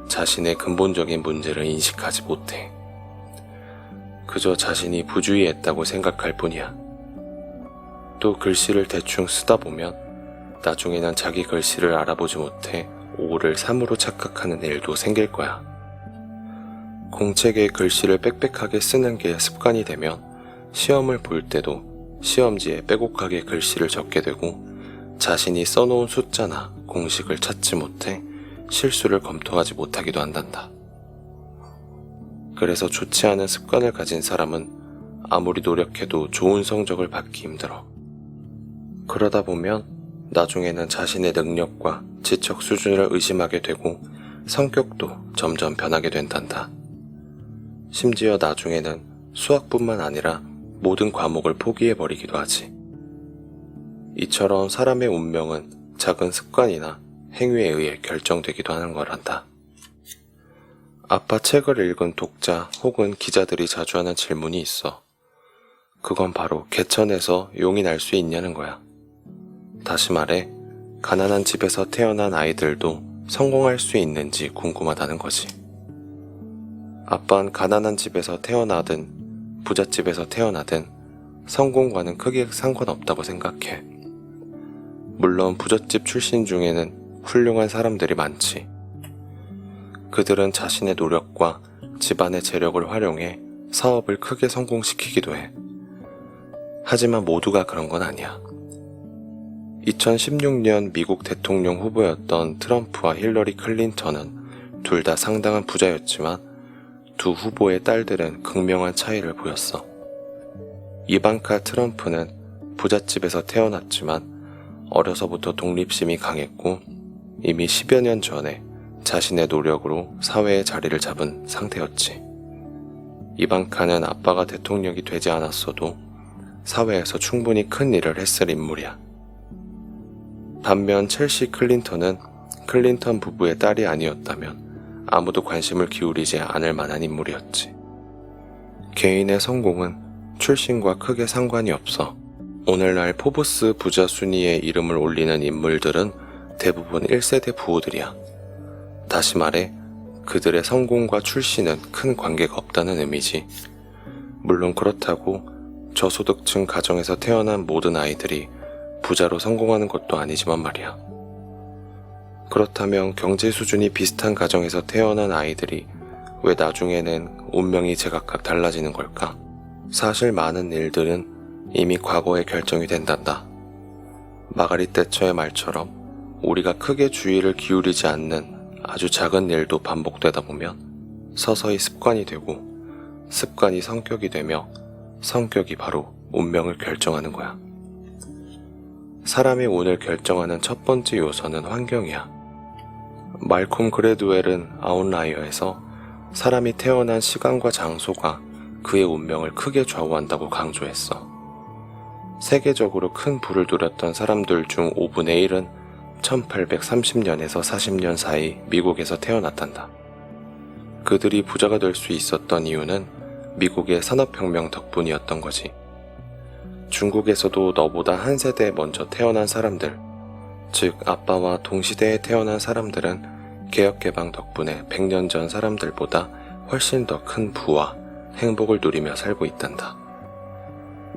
자신의 근본적인 문제를 인식하지 못해. 그저 자신이 부주의했다고 생각할 뿐이야. 또 글씨를 대충 쓰다 보면 나중에는 자기 글씨를 알아보지 못해 O를 3으로 착각하는 일도 생길 거야. 공책에 글씨를 빽빽하게 쓰는 게 습관이 되면 시험을 볼 때도 시험지에 빼곡하게 글씨를 적게 되고 자신이 써놓은 숫자나 공식을 찾지 못해 실수를 검토하지 못하기도 한단다. 그래서 좋지 않은 습관을 가진 사람은 아무리 노력해도 좋은 성적을 받기 힘들어. 그러다 보면 나중에는 자신의 능력과 지적 수준을 의심하게 되고 성격도 점점 변하게 된단다. 심지어 나중에는 수학뿐만 아니라 모든 과목을 포기해버리기도 하지. 이처럼 사람의 운명은 작은 습관이나 행위에 의해 결정되기도 하는 거란다. 아빠 책을 읽은 독자 혹은 기자들이 자주 하는 질문이 있어. 그건 바로 개천에서 용이 날 수 있냐는 거야. 다시 말해, 가난한 집에서 태어난 아이들도 성공할 수 있는지 궁금하다는 거지. 아빠는 가난한 집에서 태어나든 부잣집에서 태어나든 성공과는 크게 상관없다고 생각해. 물론 부잣집 출신 중에는 훌륭한 사람들이 많지. 그들은 자신의 노력과 집안의 재력을 활용해 사업을 크게 성공시키기도 해. 하지만 모두가 그런 건 아니야. 2016년 미국 대통령 후보였던 트럼프와 힐러리 클린턴은 둘 다 상당한 부자였지만 두 후보의 딸들은 극명한 차이를 보였어. 이반카 트럼프는 부잣집에서 태어났지만 어려서부터 독립심이 강했고 이미 10여 년 전에 자신의 노력으로 사회의 자리를 잡은 상태였지. 이반카는 아빠가 대통령이 되지 않았어도 사회에서 충분히 큰 일을 했을 인물이야. 반면 첼시 클린턴은 클린턴 부부의 딸이 아니었다면 아무도 관심을 기울이지 않을 만한 인물이었지. 개인의 성공은 출신과 크게 상관이 없어. 오늘날 포브스 부자 순위에 이름을 올리는 인물들은 대부분 1세대 부호들이야. 다시 말해 그들의 성공과 출신은 큰 관계가 없다는 의미지. 물론 그렇다고 저소득층 가정에서 태어난 모든 아이들이 부자로 성공하는 것도 아니지만 말이야. 그렇다면 경제 수준이 비슷한 가정에서 태어난 아이들이 왜 나중에는 운명이 제각각 달라지는 걸까? 사실 많은 일들은 이미 과거에 결정이 된단다. 마가릿 대처의 말처럼 우리가 크게 주의를 기울이지 않는 아주 작은 일도 반복되다 보면 서서히 습관이 되고 습관이 성격이 되며 성격이 바로 운명을 결정하는 거야. 사람의 운을 결정하는 첫 번째 요소는 환경이야. 말콤 그레드웰은 아웃라이어에서 사람이 태어난 시간과 장소가 그의 운명을 크게 좌우한다고 강조했어. 세계적으로 큰 부를 누렸던 사람들 중 5분의 1은 1830년에서 40년 사이 미국에서 태어났단다. 그들이 부자가 될 수 있었던 이유는 미국의 산업혁명 덕분이었던 거지. 중국에서도 너보다 한 세대 먼저 태어난 사람들, 즉 아빠와 동시대에 태어난 사람들은 개혁개방 덕분에 100년 전 사람들보다 훨씬 더 큰 부와 행복을 누리며 살고 있단다.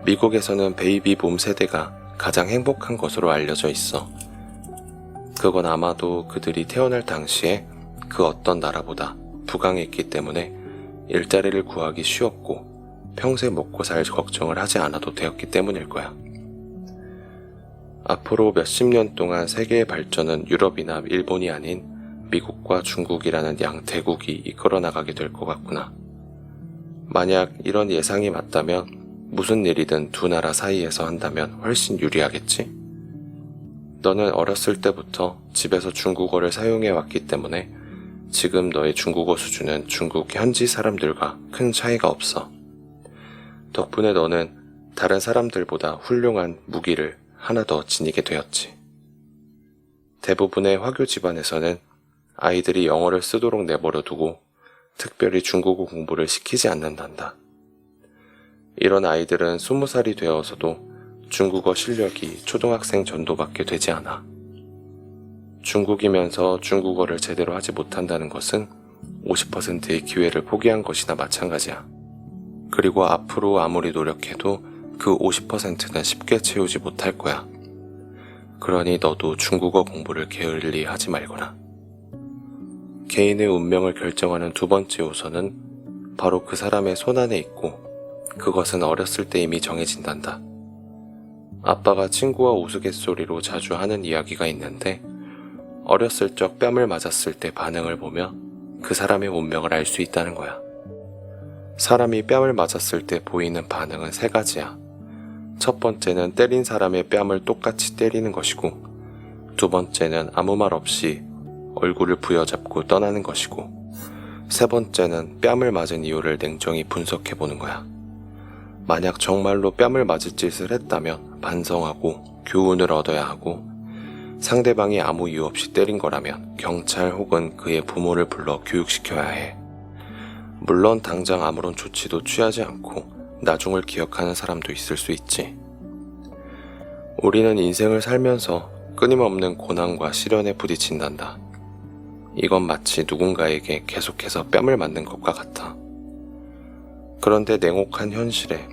미국에서는 베이비붐 세대가 가장 행복한 것으로 알려져 있어. 그건 아마도 그들이 태어날 당시에 그 어떤 나라보다 부강했기 때문에 일자리를 구하기 쉬웠고 평생 먹고 살 걱정을 하지 않아도 되었기 때문일 거야. 앞으로 몇십 년 동안 세계의 발전은 유럽이나 일본이 아닌 미국과 중국이라는 양대국이 이끌어 나가게 될 것 같구나. 만약 이런 예상이 맞다면 무슨 일이든 두 나라 사이에서 한다면 훨씬 유리하겠지? 너는 어렸을 때부터 집에서 중국어를 사용해 왔기 때문에 지금 너의 중국어 수준은 중국 현지 사람들과 큰 차이가 없어. 덕분에 너는 다른 사람들보다 훌륭한 무기를 하나 더 지니게 되었지. 대부분의 화교 집안에서는 아이들이 영어를 쓰도록 내버려 두고 특별히 중국어 공부를 시키지 않는단다. 이런 아이들은 20살이 되어서도 중국어 실력이 초등학생 정도밖에 되지 않아. 중국이면서 중국어를 제대로 하지 못한다는 것은 50%의 기회를 포기한 것이나 마찬가지야. 그리고 앞으로 아무리 노력해도 그 50%는 쉽게 채우지 못할 거야. 그러니 너도 중국어 공부를 게을리 하지 말거라. 개인의 운명을 결정하는 두 번째 요소는 바로 그 사람의 손 안에 있고 그것은 어렸을 때 이미 정해진단다. 아빠가 친구와 우스갯소리로 자주 하는 이야기가 있는데 어렸을 적 뺨을 맞았을 때 반응을 보며 그 사람의 운명을 알 수 있다는 거야. 사람이 뺨을 맞았을 때 보이는 반응은 세 가지야. 첫 번째는 때린 사람의 뺨을 똑같이 때리는 것이고, 두 번째는 아무 말 없이 얼굴을 부여잡고 떠나는 것이고, 세 번째는 뺨을 맞은 이유를 냉정히 분석해보는 거야. 만약 정말로 뺨을 맞을 짓을 했다면 반성하고 교훈을 얻어야 하고, 상대방이 아무 이유 없이 때린 거라면 경찰 혹은 그의 부모를 불러 교육시켜야 해. 물론 당장 아무런 조치도 취하지 않고 나중을 기억하는 사람도 있을 수 있지. 우리는 인생을 살면서 끊임없는 고난과 시련에 부딪힌단다. 이건 마치 누군가에게 계속해서 뺨을 맞는 것과 같아. 그런데 냉혹한 현실에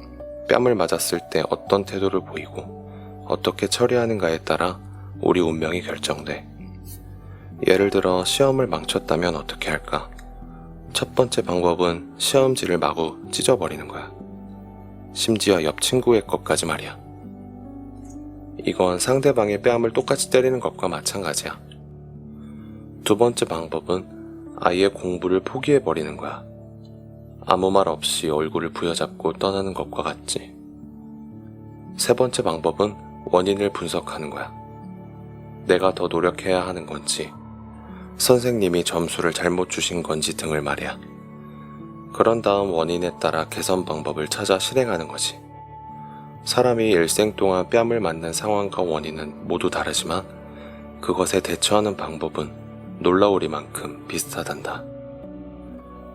뺨을 맞았을 때 어떤 태도를 보이고 어떻게 처리하는가에 따라 우리 운명이 결정돼. 예를 들어 시험을 망쳤다면 어떻게 할까? 첫 번째 방법은 시험지를 마구 찢어버리는 거야. 심지어 옆 친구의 것까지 말이야. 이건 상대방의 뺨을 똑같이 때리는 것과 마찬가지야. 두 번째 방법은 아예 공부를 포기해버리는 거야. 아무 말 없이 얼굴을 부여잡고 떠나는 것과 같지. 세 번째 방법은 원인을 분석하는 거야. 내가 더 노력해야 하는 건지, 선생님이 점수를 잘못 주신 건지 등을 말이야. 그런 다음 원인에 따라 개선 방법을 찾아 실행하는 거지. 사람이 일생 동안 뺨을 맞는 상황과 원인은 모두 다르지만 그것에 대처하는 방법은 놀라우리만큼 비슷하단다.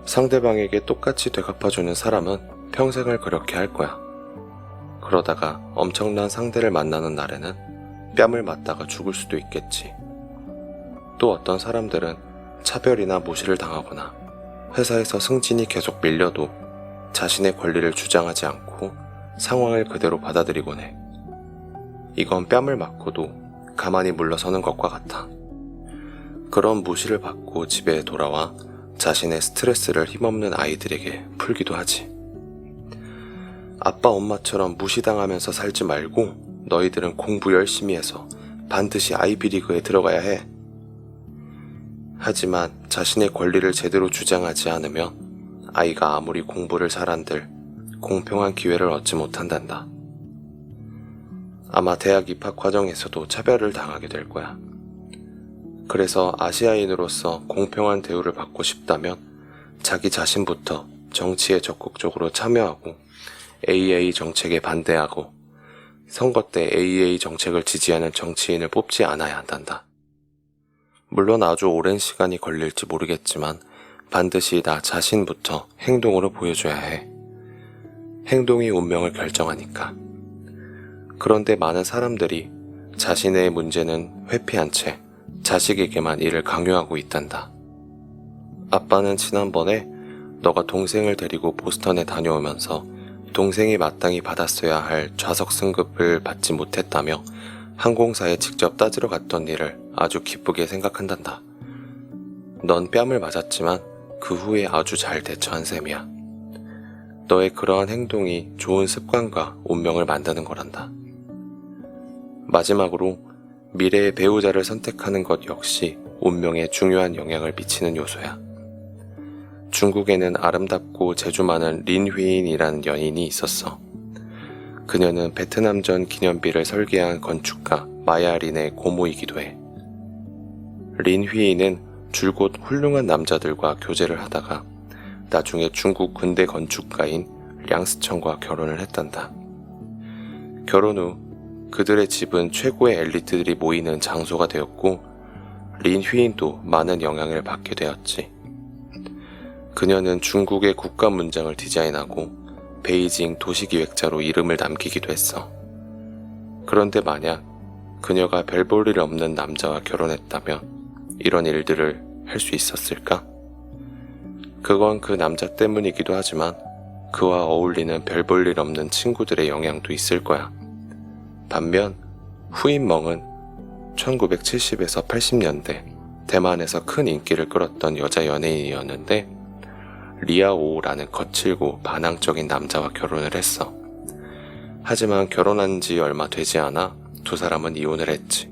상대방에게 똑같이 되갚아주는 사람은 평생을 그렇게 할 거야. 그러다가 엄청난 상대를 만나는 날에는 뺨을 맞다가 죽을 수도 있겠지. 또 어떤 사람들은 차별이나 무시를 당하거나 회사에서 승진이 계속 밀려도 자신의 권리를 주장하지 않고 상황을 그대로 받아들이곤 해. 이건 뺨을 맞고도 가만히 물러서는 것과 같아. 그런 무시를 받고 집에 돌아와 자신의 스트레스를 힘없는 아이들에게 풀기도 하지. 아빠 엄마처럼 무시당하면서 살지 말고 너희들은 공부 열심히 해서 반드시 아이비리그에 들어가야 해. 하지만 자신의 권리를 제대로 주장하지 않으면 아이가 아무리 공부를 잘한들 공평한 기회를 얻지 못한단다. 아마 대학 입학 과정에서도 차별을 당하게 될 거야. 그래서 아시아인으로서 공평한 대우를 받고 싶다면 자기 자신부터 정치에 적극적으로 참여하고 AA 정책에 반대하고 선거 때 AA 정책을 지지하는 정치인을 뽑지 않아야 한단다. 물론 아주 오랜 시간이 걸릴지 모르겠지만 반드시 나 자신부터 행동으로 보여줘야 해. 행동이 운명을 결정하니까. 그런데 많은 사람들이 자신의 문제는 회피한 채 자식에게만 이를 강요하고 있단다. 아빠는 지난번에 너가 동생을 데리고 보스턴에 다녀오면서 동생이 마땅히 받았어야 할 좌석 승급을 받지 못했다며 항공사에 직접 따지러 갔던 일을 아주 기쁘게 생각한단다. 넌 뺨을 맞았지만 그 후에 아주 잘 대처한 셈이야. 너의 그러한 행동이 좋은 습관과 운명을 만드는 거란다. 마지막으로 미래의 배우자를 선택하는 것 역시 운명에 중요한 영향을 미치는 요소야. 중국에는 아름답고 재주 많은 린휘인이라는 연인이 있었어. 그녀는 베트남전 기념비를 설계한 건축가 마야 린의 고모이기도 해. 린휘인은 줄곧 훌륭한 남자들과 교제를 하다가 나중에 중국 근대 건축가인 량스천과 결혼을 했단다. 결혼 후 그들의 집은 최고의 엘리트들이 모이는 장소가 되었고 린 휘인도 많은 영향을 받게 되었지. 그녀는 중국의 국가 문장을 디자인하고 베이징 도시기획자로 이름을 남기기도 했어. 그런데 만약 그녀가 별 볼 일 없는 남자와 결혼했다면 이런 일들을 할 수 있었을까? 그건 그 남자 때문이기도 하지만 그와 어울리는 별 볼 일 없는 친구들의 영향도 있을 거야. 반면 후인멍은 1970에서 80년대 대만에서 큰 인기를 끌었던 여자 연예인이었는데 리아오라는 거칠고 반항적인 남자와 결혼을 했어. 하지만 결혼한 지 얼마 되지 않아 두 사람은 이혼을 했지.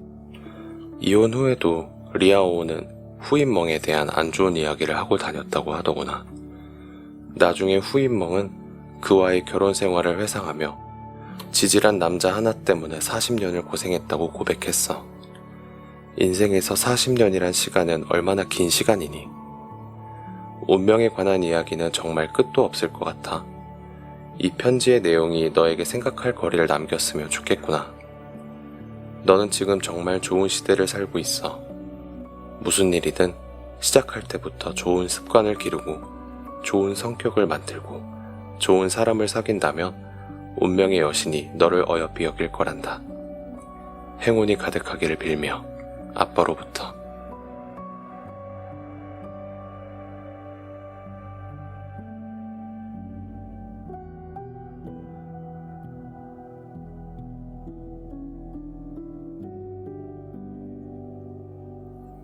이혼 후에도 리아오는 후인멍에 대한 안 좋은 이야기를 하고 다녔다고 하더구나. 나중에 후인멍은 그와의 결혼 생활을 회상하며 지질한 남자 하나 때문에 40년을 고생했다고 고백했어. 인생에서 40년이란 시간은 얼마나 긴 시간이니? 운명에 관한 이야기는 정말 끝도 없을 것 같아. 이 편지의 내용이 너에게 생각할 거리를 남겼으면 좋겠구나. 너는 지금 정말 좋은 시대를 살고 있어. 무슨 일이든 시작할 때부터 좋은 습관을 기르고 좋은 성격을 만들고 좋은 사람을 사귄다면 운명의 여신이 너를 어여삐 여길 거란다. 행운이 가득하기를 빌며 아빠로부터.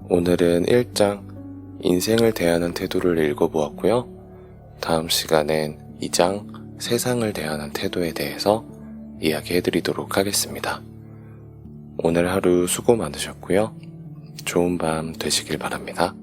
오늘은 1장 인생을 대하는 태도를 읽어보았고요. 다음 시간엔 2장 세상을 대하는 태도에 대해서 이야기해드리도록 하겠습니다. 오늘 하루 수고 많으셨고요. 좋은 밤 되시길 바랍니다.